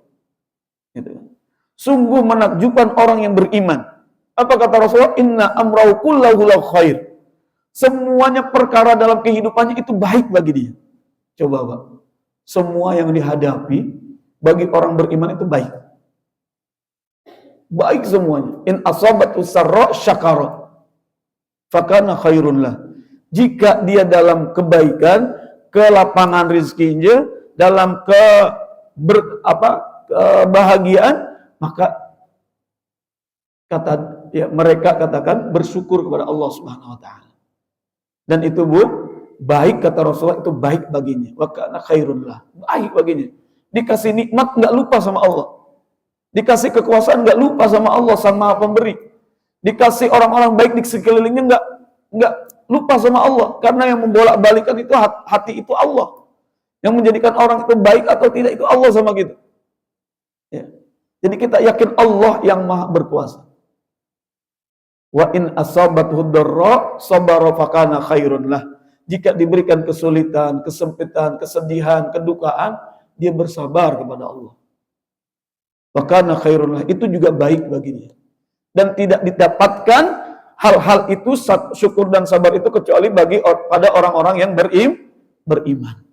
Gitu. Sungguh menakjubkan orang yang beriman. Apa kata Rasulullah? Inna amrahu kullahu lahu khair. Semuanya perkara dalam kehidupannya itu baik bagi dia. Coba Pak. Semua yang dihadapi bagi orang beriman itu baik. Baik semuanya. In asabatu sarra syakara. Fakana khairun lah. Jika dia dalam kebaikan, kelapangan rezekinya, dalam kebahagiaan, maka mereka katakan bersyukur kepada Allah Subhanahu wa taala. Dan itu baik kata Rasulullah, itu baik baginya. Wa kana khairun lah. Baik baginya. Dikasih nikmat enggak lupa sama Allah. Dikasih kekuasaan enggak lupa sama Allah sang Maha Pemberi. Dikasih orang-orang baik di sekelilingnya enggak lupa sama Allah, karena yang membolak-balikan itu hati itu Allah. Yang menjadikan orang itu baik atau tidak itu Allah sama kita. Ya. Jadi kita yakin Allah yang Maha berkuasa. Wa in asabathu dharra sabara fakana khairun lah. Jika diberikan kesulitan, kesempitan, kesedihan, kedukaan, dia bersabar kepada Allah. Fakana khairun lah. Itu juga baik bagi dia. Dan tidak didapatkan hal-hal itu, syukur dan sabar itu kecuali pada orang-orang yang beriman.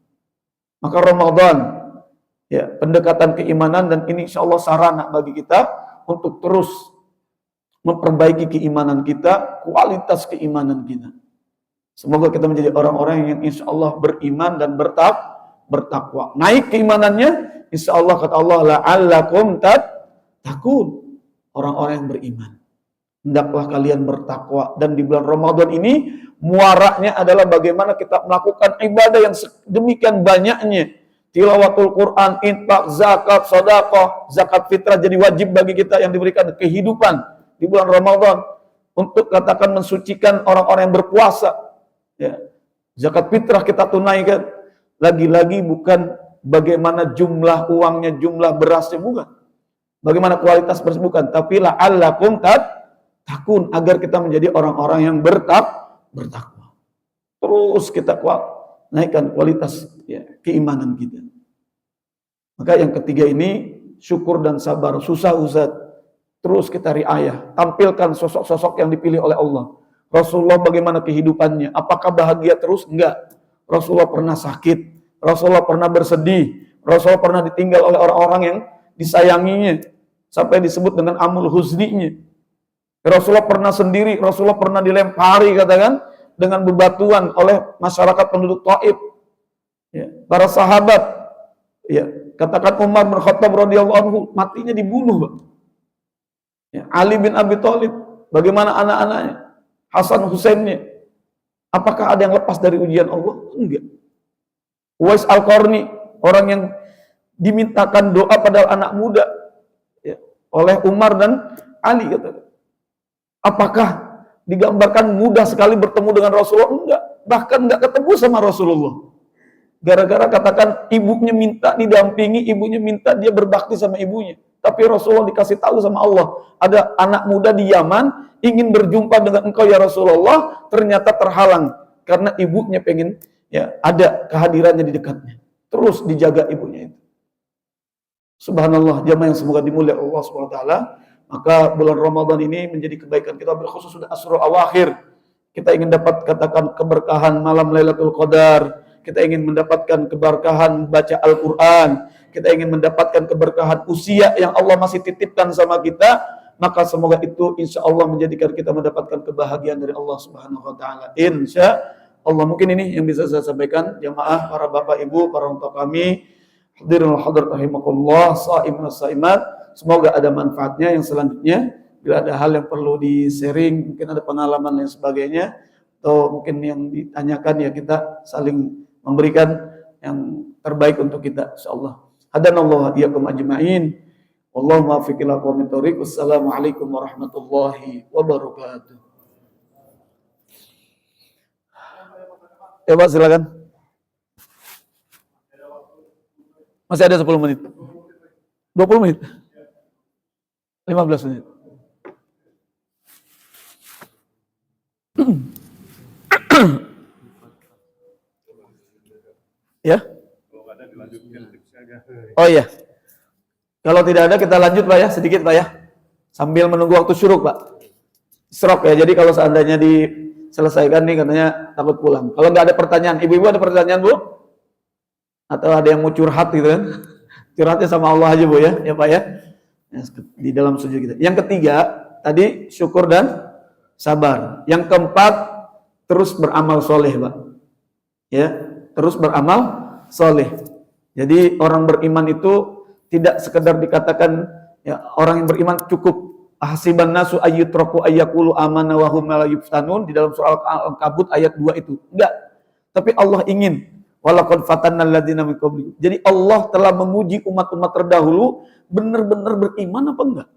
Maka Ramadan, ya pendekatan keimanan dan ini insya Allah sarana bagi kita untuk terus memperbaiki keimanan kita, kualitas keimanan kita. Semoga kita menjadi orang-orang yang insya Allah beriman dan bertakwa. Naik keimanannya, insya Allah kata Allah, la'allakum tattaqun. Orang-orang yang beriman. Hendaklah kalian bertakwa. Dan di bulan Ramadan ini, muaranya adalah bagaimana kita melakukan ibadah yang demikian banyaknya. Tilawatul Quran, infak, zakat, sedekah, zakat fitrah jadi wajib bagi kita yang diberikan kehidupan di bulan Ramadan. Untuk katakan mensucikan orang-orang yang berpuasa. Ya, zakat fitrah kita tunaikan. Lagi-lagi bukan bagaimana jumlah uangnya, jumlah berasnya, bukan. Bagaimana kualitas beras, bukan. Tapi la'allakum tattaqun, agar kita menjadi orang-orang yang bertakwa. Terus kita naikkan kualitas keimanan kita. Maka yang ketiga ini, syukur dan sabar. Susah Ustaz. Terus kita riayah. Tampilkan sosok-sosok yang dipilih oleh Allah. Rasulullah bagaimana kehidupannya? Apakah bahagia terus? Enggak. Rasulullah pernah sakit. Rasulullah pernah bersedih. Rasulullah pernah ditinggal oleh orang-orang yang disayanginya. Sampai disebut dengan amul huzninya. Rasulullah pernah sendiri. Rasulullah pernah dilempari, katakan, dengan bebatuan oleh masyarakat penduduk Taif. Ya. Para sahabat. Ya. Katakan Umar bin Khattab radhiyallahu anhu matinya dibunuh. Ya. Ali bin Abi Thalib. Bagaimana anak-anaknya? Hasan Husainnya, apakah ada yang lepas dari ujian Allah? Enggak. Uwais Al-Qarni, orang yang dimintakan doa pada anak muda ya, oleh Umar dan Ali, kata. Apakah digambarkan mudah sekali bertemu dengan Rasulullah? Enggak. Bahkan enggak ketemu sama Rasulullah. Gara-gara katakan ibunya minta didampingi, ibunya minta dia berbakti sama ibunya. Tapi Rasulullah dikasih tahu sama Allah, ada anak muda di Yaman ingin berjumpa dengan engkau ya Rasulullah, ternyata terhalang karena ibunya pengen ya ada kehadirannya di dekatnya. Terus dijaga ibunya itu. Subhanallah, jamaah yang semoga dimuliakan Allah Subhanahu wa taala. Maka bulan Ramadan ini menjadi kebaikan kita, berkhusus sudah Asrul Awakhir. Kita ingin dapat katakan keberkahan malam Lailatul Qadar. Kita ingin mendapatkan keberkahan baca Al-Quran. Kita ingin mendapatkan keberkahan usia yang Allah masih titipkan sama kita. Maka semoga itu insya Allah menjadikan kita mendapatkan kebahagiaan dari Allah Subhanahu wa taala. Insya Allah. Mungkin ini yang bisa saya sampaikan, jamaah, para bapak ibu, para orang tua kami, hadirin hadirat rahimakumullah, shaimin shaimat. Semoga ada manfaatnya. Yang selanjutnya, bila ada hal yang perlu di-sharing, mungkin ada pengalaman dan sebagainya, atau mungkin yang ditanyakan, ya kita saling memberikan yang terbaik untuk kita, insyaallah. Hadanallahu iyyakum ajma'in. Wallahumma muwaffiq ila aqwamit thoriq. Wassalamualaikum warahmatullahi wabarakatuh. Ya Pak, silakan. Masih ada 10 menit. 20 menit. 15 menit. Ya? Oh iya. Kalau tidak ada kita lanjut Pak ya, sedikit Pak ya. Sambil menunggu waktu syuruk Pak. Isyraq ya, jadi kalau seandainya diselesaikan nih katanya takut pulang. Kalau nggak ada pertanyaan, ibu-ibu ada pertanyaan Bu? Atau ada yang mau curhat gitu kan? Curhatnya sama Allah aja Bu ya, ya Pak ya. Di dalam sujud kita. Yang ketiga, tadi syukur dan sabar. Yang keempat, terus beramal soleh Pak. Ya, terus beramal soleh. Jadi orang beriman itu tidak sekedar dikatakan ya, orang yang beriman cukup hasiban nasu ayyutraku ayyaqulu amanna wa hum la yuftanun di dalam surah Al-Ankabut ayat 2 itu. Enggak. Tapi Allah ingin walaqad fatannal ladzina min qablikum. Jadi Allah telah menguji umat-umat terdahulu benar-benar beriman apa enggak?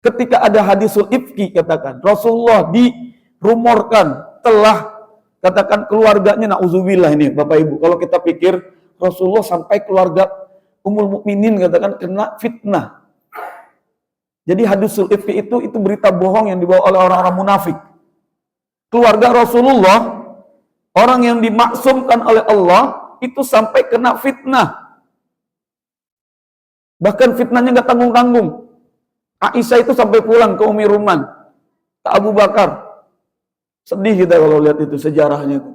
Ketika ada hadisul ifki katakan Rasulullah dirumorkan telah katakan keluarganya, nauzubillah ini Bapak Ibu. Kalau kita pikir Rasulullah sampai keluarga Ummul Mukminin katakan kena fitnah. Jadi hadisul ifki itu berita bohong yang dibawa oleh orang-orang munafik. Keluarga Rasulullah, orang yang dimaksumkan oleh Allah, itu sampai kena fitnah. Bahkan fitnahnya nggak tanggung-tanggung. Aisyah itu sampai pulang ke Umi Ruman, ke Abu Bakar. Sedih kita kalau lihat itu sejarahnya itu.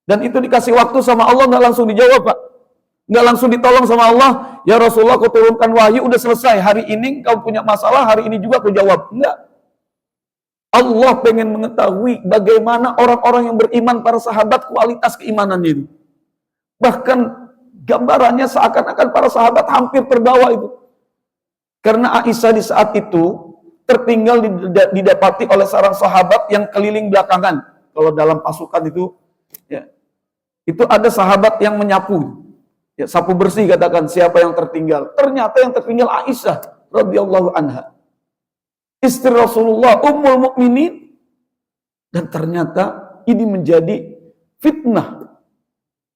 Dan itu dikasih waktu sama Allah nggak langsung dijawab Pak. Nggak langsung ditolong sama Allah, ya Rasulullah kau turunkan wahyu, udah selesai. Hari ini kau punya masalah, hari ini juga kau jawab. Enggak. Allah pengen mengetahui bagaimana orang-orang yang beriman, para sahabat, kualitas keimanannya itu. Bahkan gambarannya seakan-akan para sahabat hampir terbawa itu. Karena Aisyah di saat itu tertinggal didapati oleh seorang sahabat yang keliling belakangan. Kalau dalam pasukan itu, ya, itu ada sahabat yang menyapu. Ya, sapu bersih katakan siapa yang tertinggal. Ternyata yang tertinggal Aisyah radhiyallahu anha. Istri Rasulullah, Ummul Mukminin. Dan ternyata ini menjadi fitnah.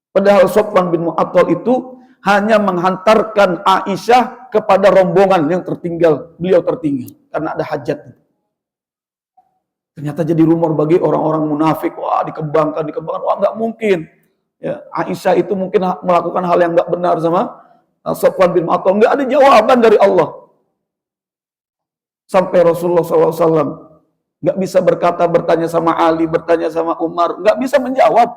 Padahal Sofwan bin Mu'attal itu hanya menghantarkan Aisyah kepada rombongan yang tertinggal. Beliau tertinggal karena ada hajat. Ternyata jadi rumor bagi orang-orang munafik. Wah, dikembangkan. Wah, nggak mungkin. Ya, Aisyah itu mungkin melakukan hal yang nggak benar sama Sofwan bin Mu'attal. Nggak ada jawaban dari Allah. Sampai Rasulullah SAW nggak bisa bertanya sama Ali, bertanya sama Umar, nggak bisa menjawab.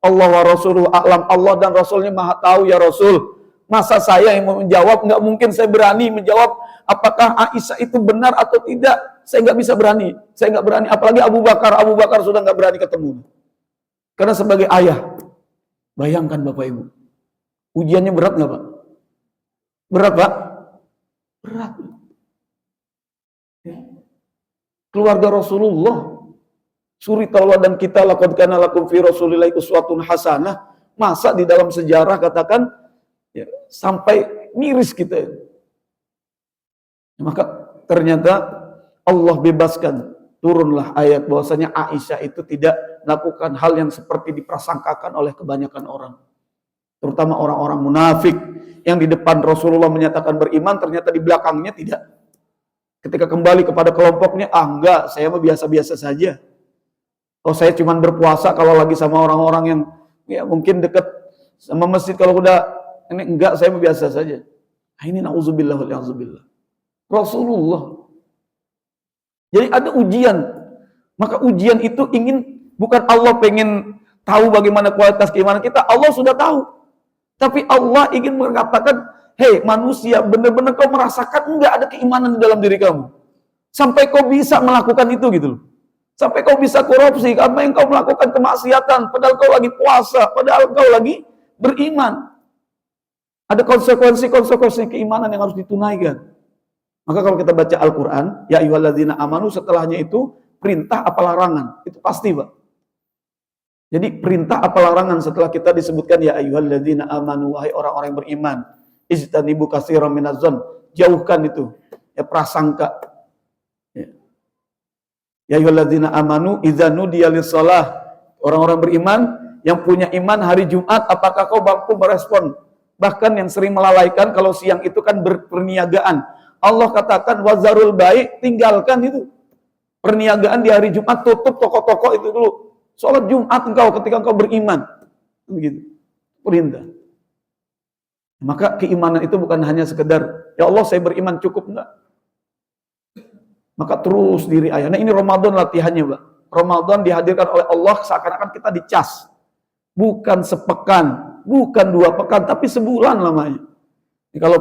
Allah wa Rasuluhu a'lam, Allah dan Rasulnya maha tahu ya Rasul. Masa saya yang mau menjawab? Nggak mungkin saya berani menjawab apakah Aisyah itu benar atau tidak. Saya nggak bisa berani. Saya nggak berani. Apalagi Abu Bakar sudah nggak berani ketemu. Karena sebagai ayah, bayangkan Bapak Ibu, ujiannya berat nggak Pak? Berat Pak? Berat. Keluarga Rasulullah, suri tauladan kita, laqad kana lakum fi Rasulillahi uswatun hasanah. Masa di dalam sejarah katakan ya, sampai miris kita. Maka ternyata Allah bebaskan, turunlah ayat bahwasanya Aisyah itu tidak melakukan hal yang seperti diprasangkakan oleh kebanyakan orang. Terutama orang-orang munafik yang di depan Rasulullah menyatakan beriman, ternyata di belakangnya tidak. Ketika kembali kepada kelompoknya, enggak, saya mah biasa-biasa saja. Oh, saya cuma berpuasa kalau lagi sama orang-orang yang ya mungkin dekat sama masjid, kalau udah ini enggak, saya mah biasa saja. Nah, ini na'udzubillah wal ya'udzubillah. Rasulullah. Jadi ada ujian. Maka ujian itu bukan Allah pengen tahu bagaimana kualitas keimanan kita, Allah sudah tahu. Tapi Allah ingin mengatakan, hei manusia, benar-benar kau merasakan enggak ada keimanan di dalam diri kamu. Sampai kau bisa melakukan itu gitu loh. Sampai kau bisa korupsi, karena yang kau melakukan kemaksiatan, padahal kau lagi puasa, padahal kau lagi beriman. Ada konsekuensi-konsekuensi keimanan yang harus ditunaikan. Maka kalau kita baca Al-Quran, ya ayyuhalladzina amanu, setelahnya itu perintah apa larangan. Itu pasti Pak. Jadi perintah apa larangan setelah kita disebutkan ya ayyuhalladzina amanu, wahai orang-orang yang beriman. Ijtanibu katsiran minadh-dzann, jauhkan itu ya prasangka. Ya ayyuhalladzina amanu idza nudiya lis-shalah, orang-orang beriman yang punya iman hari Jumat, apakah kau mampu merespon? Bahkan yang sering melalaikan kalau siang itu kan berperniagaan. Allah katakan wazarul baik, tinggalkan itu. Perniagaan di hari Jumat, tutup toko-toko itu dulu. Sholat Jumat engkau ketika engkau beriman. Begitu. Perintah. Maka keimanan itu bukan hanya sekedar, ya Allah saya beriman, cukup enggak. Maka terus diri ayah. Nah ini Ramadan latihannya Pak. Ramadan dihadirkan oleh Allah seakan-akan kita dicas. Bukan sepekan, bukan 2 pekan, tapi sebulan lamanya. Ini kalau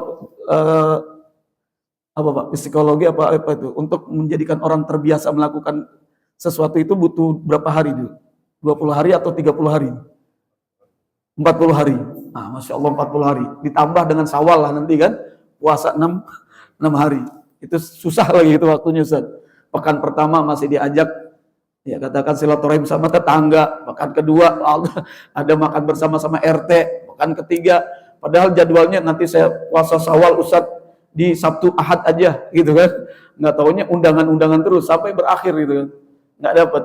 apa Pak, psikologi apa itu, untuk menjadikan orang terbiasa melakukan sesuatu itu butuh berapa hari dulu? 20 hari atau 30 hari? 40 hari. Nah, Masya Allah 40 hari. Ditambah dengan Syawal lah nanti kan, puasa 6 hari. Itu susah lagi itu waktunya Ustaz. Pekan pertama masih diajak, ya katakan silaturahim sama tetangga. Pekan kedua ada makan bersama-sama RT. Pekan ketiga, padahal jadwalnya nanti saya puasa Syawal Ustaz di Sabtu Ahad aja gitu kan. Nggak taunya undangan-undangan terus sampai berakhir gitu kan. Nggak dapat.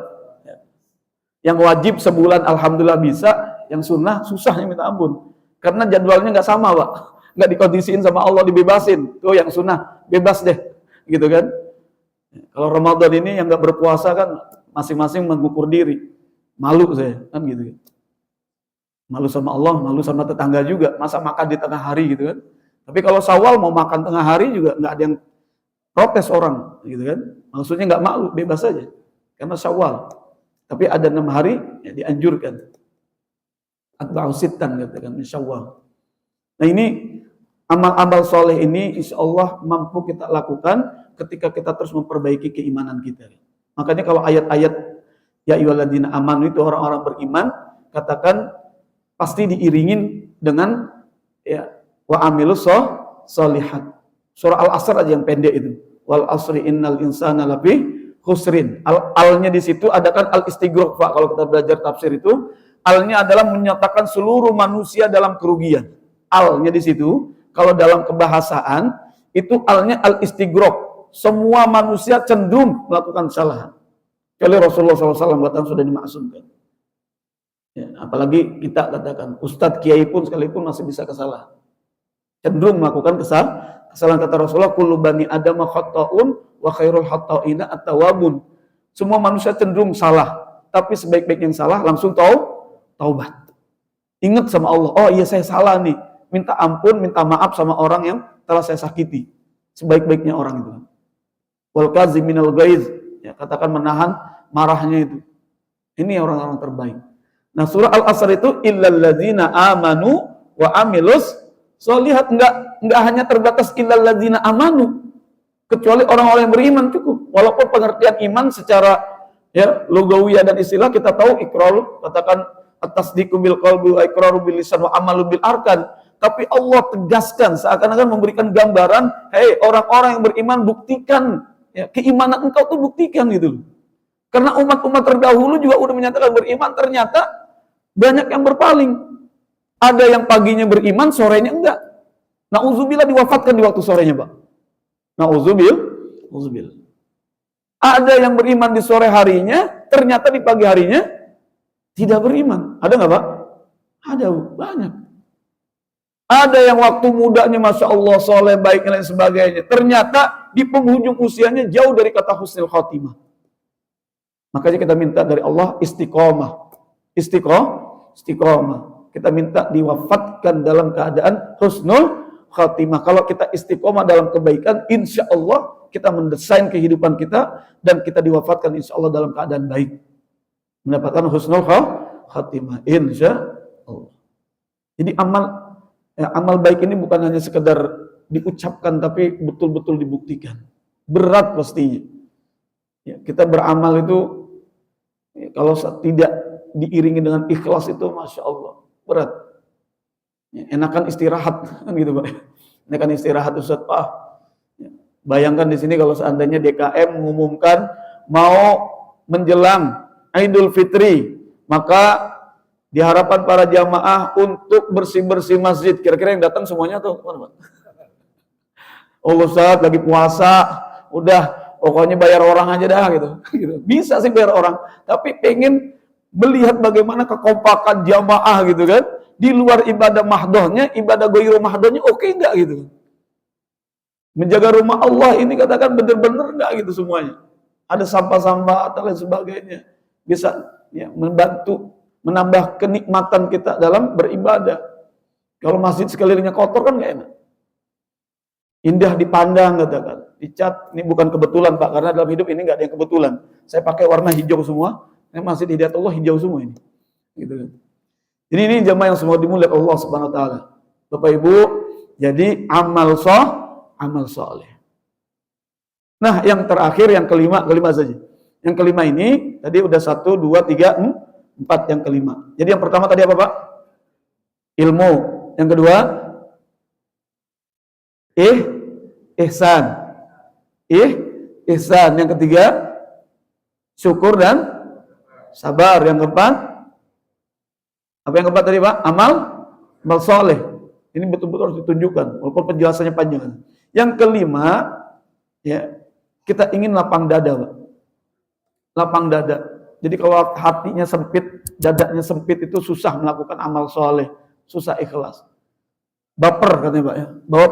Yang wajib sebulan alhamdulillah bisa, yang sunnah susahnya minta ampun. Karena jadwalnya nggak sama Pak. Nggak dikondisiin sama Allah, dibebasin. Tuh yang sunnah bebas deh gitu kan. Kalau Ramadan ini yang nggak berpuasa kan masing-masing mengukur diri. Malu saya kan gitu. Malu sama Allah, malu sama tetangga juga. Masa makan di tengah hari gitu kan. Tapi kalau Syawal mau makan tengah hari juga nggak ada yang protes orang gitu kan. Maksudnya nggak malu, bebas saja. Karena Syawal. Tapi ada 6 hari ya dianjurkan. Atba'u sittan katakan Syawal. Nah ini amal-amal soleh ini insya Allah mampu kita lakukan ketika kita terus memperbaiki keimanan kita. Makanya kalau ayat-ayat ya ayyuhalladzina amanu itu orang-orang beriman, katakan pasti diiringin dengan ya wa amilus sholihat. Surah Al-Asr aja yang pendek itu. Wal asri innal insana lafi khusrin. Al-nya di situ ada kan al-istighraq Pak, kalau kita belajar tafsir itu, al-nya adalah menyatakan seluruh manusia dalam kerugian. Al-nya di situ, kalau dalam kebahasaan itu al-nya al-istighraq. Semua manusia cenderung melakukan kesalahan. Kecuali Rasulullah SAW bahkan sudah dimaksumkan. Ya, apalagi kita katakan ustadz kiai pun sekalipun masih bisa kesalahan. Cenderung melakukan kesalahan kata Rasulullah, kullu bani adama khata'un wa khairul khata'ina at-tawwabun. Semua manusia cenderung salah, tapi sebaik-baik yang salah langsung taubat. Ingat sama Allah, oh iya saya salah nih, minta ampun, minta maaf sama orang yang telah saya sakiti. Sebaik-baiknya orang itu. Wal kaziminal ghaiz, ya, katakan menahan marahnya itu. Ini orang-orang terbaik. Nah, surah Al-Asr itu illal ladzina amanu wa amilus sholihat, enggak hanya terbatas illal ladzina amanu, kecuali orang-orang yang beriman cukup. Walaupun pengertian iman secara ya lugawiyah dan istilah kita tahu iqrar, katakan at-tasdiqu bil qalbi wa iqraru bil lisan wa amalu bil arkan. Tapi Allah tegaskan seakan-akan memberikan gambaran, hei orang-orang yang beriman buktikan ya, keimanan engkau tuh buktikan gitu. Karena umat-umat terdahulu juga udah menyatakan beriman, ternyata banyak yang berpaling. Ada yang paginya beriman, sorenya enggak. Nauzubillah diwafatkan di waktu sorenya, Pak. Nauzubillah. Ada yang beriman di sore harinya, ternyata di pagi harinya tidak beriman. Ada nggak, Pak? Ada, banyak. Ada yang waktu mudanya Masya Allah, soleh, baik, dan lain sebagainya. Ternyata di penghujung usianya jauh dari kata husnul khotimah. Makanya kita minta dari Allah istiqomah. Istiqomah. Kita minta diwafatkan dalam keadaan husnul khatimah. Kalau kita istiqomah dalam kebaikan, insya Allah kita mendesain kehidupan kita dan kita diwafatkan insya Allah dalam keadaan baik. Mendapatkan husnul khatimah. Insya Allah. Jadi amal baik ini bukan hanya sekedar diucapkan, tapi betul-betul dibuktikan. Berat pastinya. Ya, kita beramal itu ya, kalau tidak diiringi dengan ikhlas itu Masya Allah berat. Ya, enakan istirahat kan gitu Pak. Enakan istirahat Ustaz Pak. Ya, bayangkan di sini kalau seandainya DKM mengumumkan mau menjelang Idul Fitri, maka diharapkan para jamaah untuk bersih-bersih masjid. Kira-kira yang datang semuanya tuh mana Pak? Oh Ustaz lagi puasa, udah pokoknya bayar orang aja dah gitu. Bisa sih bayar orang, tapi pengen melihat bagaimana kekompakan jamaah gitu kan. Di luar ibadah mahdohnya, ibadah goyro mahdohnya oke enggak gitu. Menjaga rumah Allah ini katakan benar-benar enggak gitu semuanya. Ada sampah-sampah atau lain sebagainya. Bisa ya, membantu menambah kenikmatan kita dalam beribadah. Kalau masjid sekelilingnya kotor kan enggak enak. Indah dipandang katakan. Dicat, ini bukan kebetulan Pak, karena dalam hidup ini enggak ada yang kebetulan. Saya pakai warna hijau semua. Ini masjid Hidayatullah hijau semua ini. Gitu kan. Jadi ini jamaah yang semua dimuliakan Allah Subhanahu wa taala. Bapak Ibu, jadi amal soleh. Nah, yang terakhir yang kelima saja. Yang kelima ini tadi udah 1 2 3 4 yang kelima. Jadi yang pertama tadi apa, Pak? Ilmu. Yang kedua ihsan. Ihsan. Yang ketiga syukur dan sabar. Yang keempat apa yang keempat tadi Pak? Amal soleh. Ini betul-betul harus ditunjukkan, walaupun penjelasannya panjang. Yang kelima, ya kita ingin lapang dada Pak. Lapang dada. Jadi kalau hatinya sempit, dadanya sempit itu susah melakukan amal soleh, susah ikhlas. Baper katanya Pak ya, bawa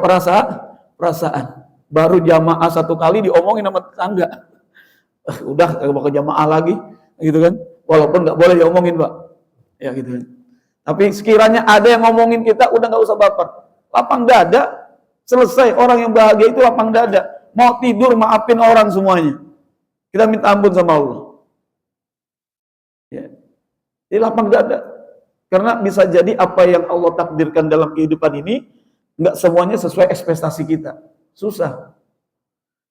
perasaan. Baru jamaah 1 kali diomongin sama tetangga. Udah kagak bakal jamaah lagi, gitu kan? Walaupun nggak boleh diomongin Pak, ya gitu kan. Tapi sekiranya ada yang ngomongin kita, udah nggak usah baper. Lapang dada, selesai. Orang yang bahagia itu lapang dada. Mau tidur, maafin orang semuanya. Kita minta ampun sama Allah. Ya. Jadi lapang dada. Karena bisa jadi apa yang Allah takdirkan dalam kehidupan ini nggak semuanya sesuai ekspektasi kita. Susah.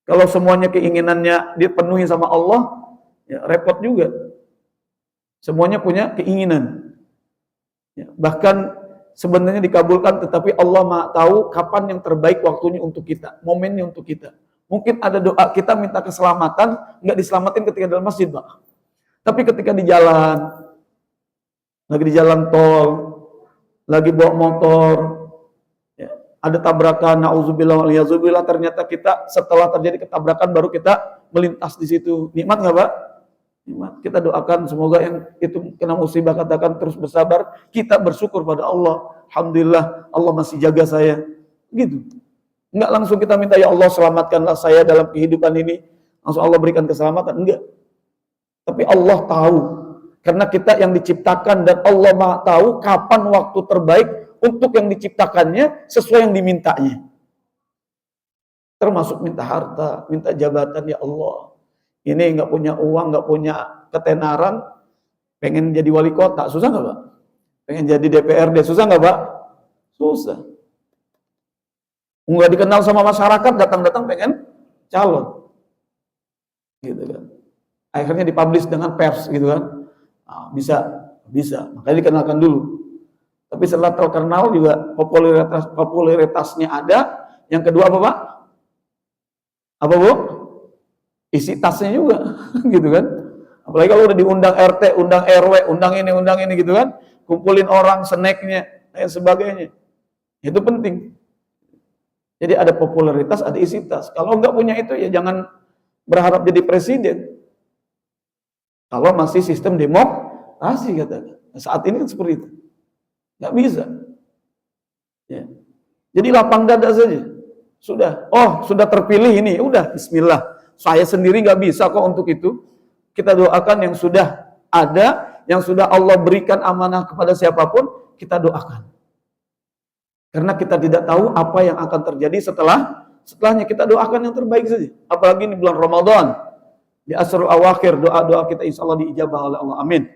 Kalau semuanya keinginannya dipenuhi sama Allah, ya repot juga. Semuanya punya keinginan. Ya, bahkan sebenarnya dikabulkan, tetapi Allah Maha tahu kapan yang terbaik waktunya untuk kita, momennya untuk kita. Mungkin ada doa kita minta keselamatan, nggak diselamatin ketika dalam masjid, Pak. Tapi ketika di jalan, lagi di jalan tol, lagi bawa motor, ya, ada tabrakan, na'udzubillah wal-yazubillah, ternyata kita setelah terjadi ketabrakan baru kita melintas di situ. Nikmat nggak, Pak? Nikmat. Kita doakan semoga yang itu kena musibah katakan terus bersabar, kita bersyukur pada Allah. Alhamdulillah Allah masih jaga saya. Gitu. Enggak langsung kita minta ya Allah selamatkanlah saya dalam kehidupan ini. Langsung Allah berikan keselamatan, enggak. Tapi Allah tahu. Karena kita yang diciptakan dan Allah Maha tahu kapan waktu terbaik untuk yang diciptakannya sesuai yang dimintanya. Termasuk minta harta, minta jabatan, ya Allah. Ini nggak punya uang, nggak punya ketenaran, pengen jadi wali kota, susah nggak, Pak? Pengen jadi DPRD, susah nggak, Pak? Susah. Nggak dikenal sama masyarakat, datang-datang pengen calon. Gitu kan. Akhirnya dipublish dengan pers, gitu kan. Nah, bisa. Makanya dikenalkan dulu. Tapi setelah terkenal juga popularitasnya ada. Yang kedua apa, Pak? Apa, Bu? Isi tasnya juga, gitu kan. Apalagi kalau udah diundang RT, undang RW, undang ini gitu kan. Kumpulin orang, snacknya, dan sebagainya. Itu penting. Jadi ada popularitas, ada isi tas. Kalau nggak punya itu ya jangan berharap jadi presiden. Kalau masih sistem demokrasi katanya. Saat ini kan seperti itu. Nggak bisa. Ya. Jadi lapang dada saja. Sudah terpilih ini. Udah, bismillah. Saya sendiri nggak bisa kok untuk itu. Kita doakan yang sudah ada, yang sudah Allah berikan amanah kepada siapapun, kita doakan. Karena kita tidak tahu apa yang akan terjadi setelahnya. Kita doakan yang terbaik saja. Apalagi di bulan Ramadan. Di asrul awakhir, doa-doa kita insya Allah diijabah oleh Allah. Amin.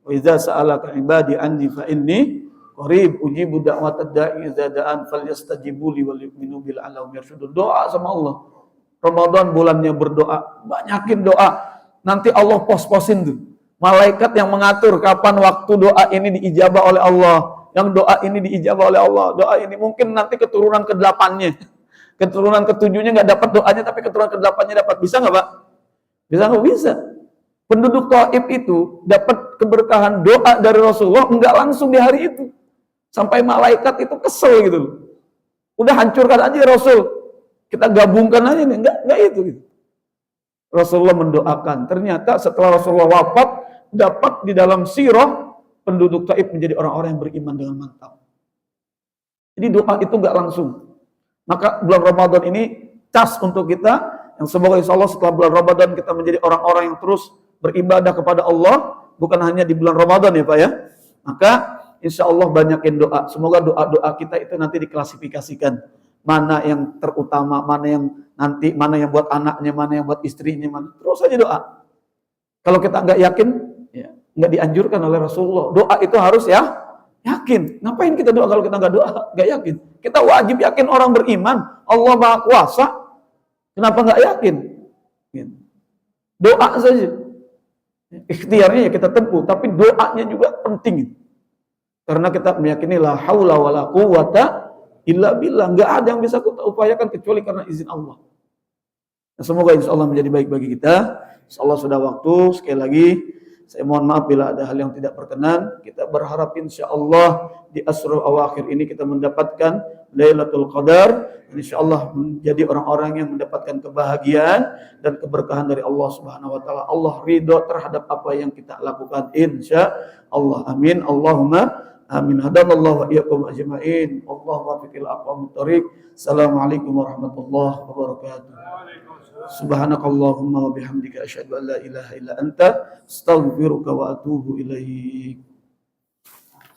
Wa idza sa'alaka ibadi anni fa inni qarib ujibu da'watad da'i idza da'an falyastajibu li wal yu'minu bil alahum yarshudun. Doa sama Allah. Ramadan bulannya berdoa, banyakin doa. Nanti Allah pos-posin tuh. Malaikat yang mengatur kapan waktu doa ini diijabah oleh Allah. Yang doa ini diijabah oleh Allah. Doa ini mungkin nanti keturunan ke-8-nya. Keturunan ke-7-nya nggak dapat doanya, tapi keturunan ke-8-nya dapat. Bisa nggak, Pak? Bisa nggak? Bisa. Penduduk Taif itu dapat keberkahan doa dari Rasulullah nggak langsung di hari itu. Sampai malaikat itu kesel gitu. Udah hancurkan aja Rasul. Kita gabungkan aja nih. Enggak itu gitu. Rasulullah mendoakan. Ternyata setelah Rasulullah wafat, dapat di dalam sirah penduduk Taif menjadi orang-orang yang beriman dengan mantap. Jadi doa itu nggak langsung. Maka bulan Ramadan ini cas untuk kita. Yang semoga insya Allah setelah bulan Ramadan kita menjadi orang-orang yang terus beribadah kepada Allah. Bukan hanya di bulan Ramadan ya Pak ya. Maka insya Allah banyakin doa. Semoga doa-doa kita itu nanti diklasifikasikan. Mana yang terutama, mana yang buat anaknya, mana yang buat istrinya, mana. Terus saja doa. Kalau kita nggak yakin, ya, nggak dianjurkan oleh Rasulullah. Doa itu harus ya yakin. Ngapain kita doa kalau kita nggak doa? Nggak yakin. Kita wajib yakin orang beriman. Allah Maha Kuasa. Kenapa nggak yakin? Doa saja. Ikhtiarnya ya kita tempuh, tapi doanya juga penting. Karena kita meyakini la haula wala quwata illa billah. Nggak ada yang bisa kita upayakan kecuali karena izin Allah. Nah, semoga insya Allah menjadi baik bagi kita. Insya Allah sudah waktu. Sekali lagi saya mohon maaf bila ada hal yang tidak berkenan. Kita berharap insya Allah di asrul awakhir ini kita mendapatkan Lailatul Qadar. Insya Allah menjadi orang-orang yang mendapatkan kebahagiaan dan keberkahan dari Allah Subhanahu Wa Taala. Allah ridho terhadap apa yang kita lakukan. Insya Allah. Amin. Allahumma amin. Hadanallahu wa iyyakum ajma'in. Allahumma fiqil aqwamut thoriq. Assalamualaikum warahmatullahi wabarakatuh. Subhanakallahumma wa bihamdika asyhadu an la ilaha illa anta astaghfiruka wa atubu ilaik.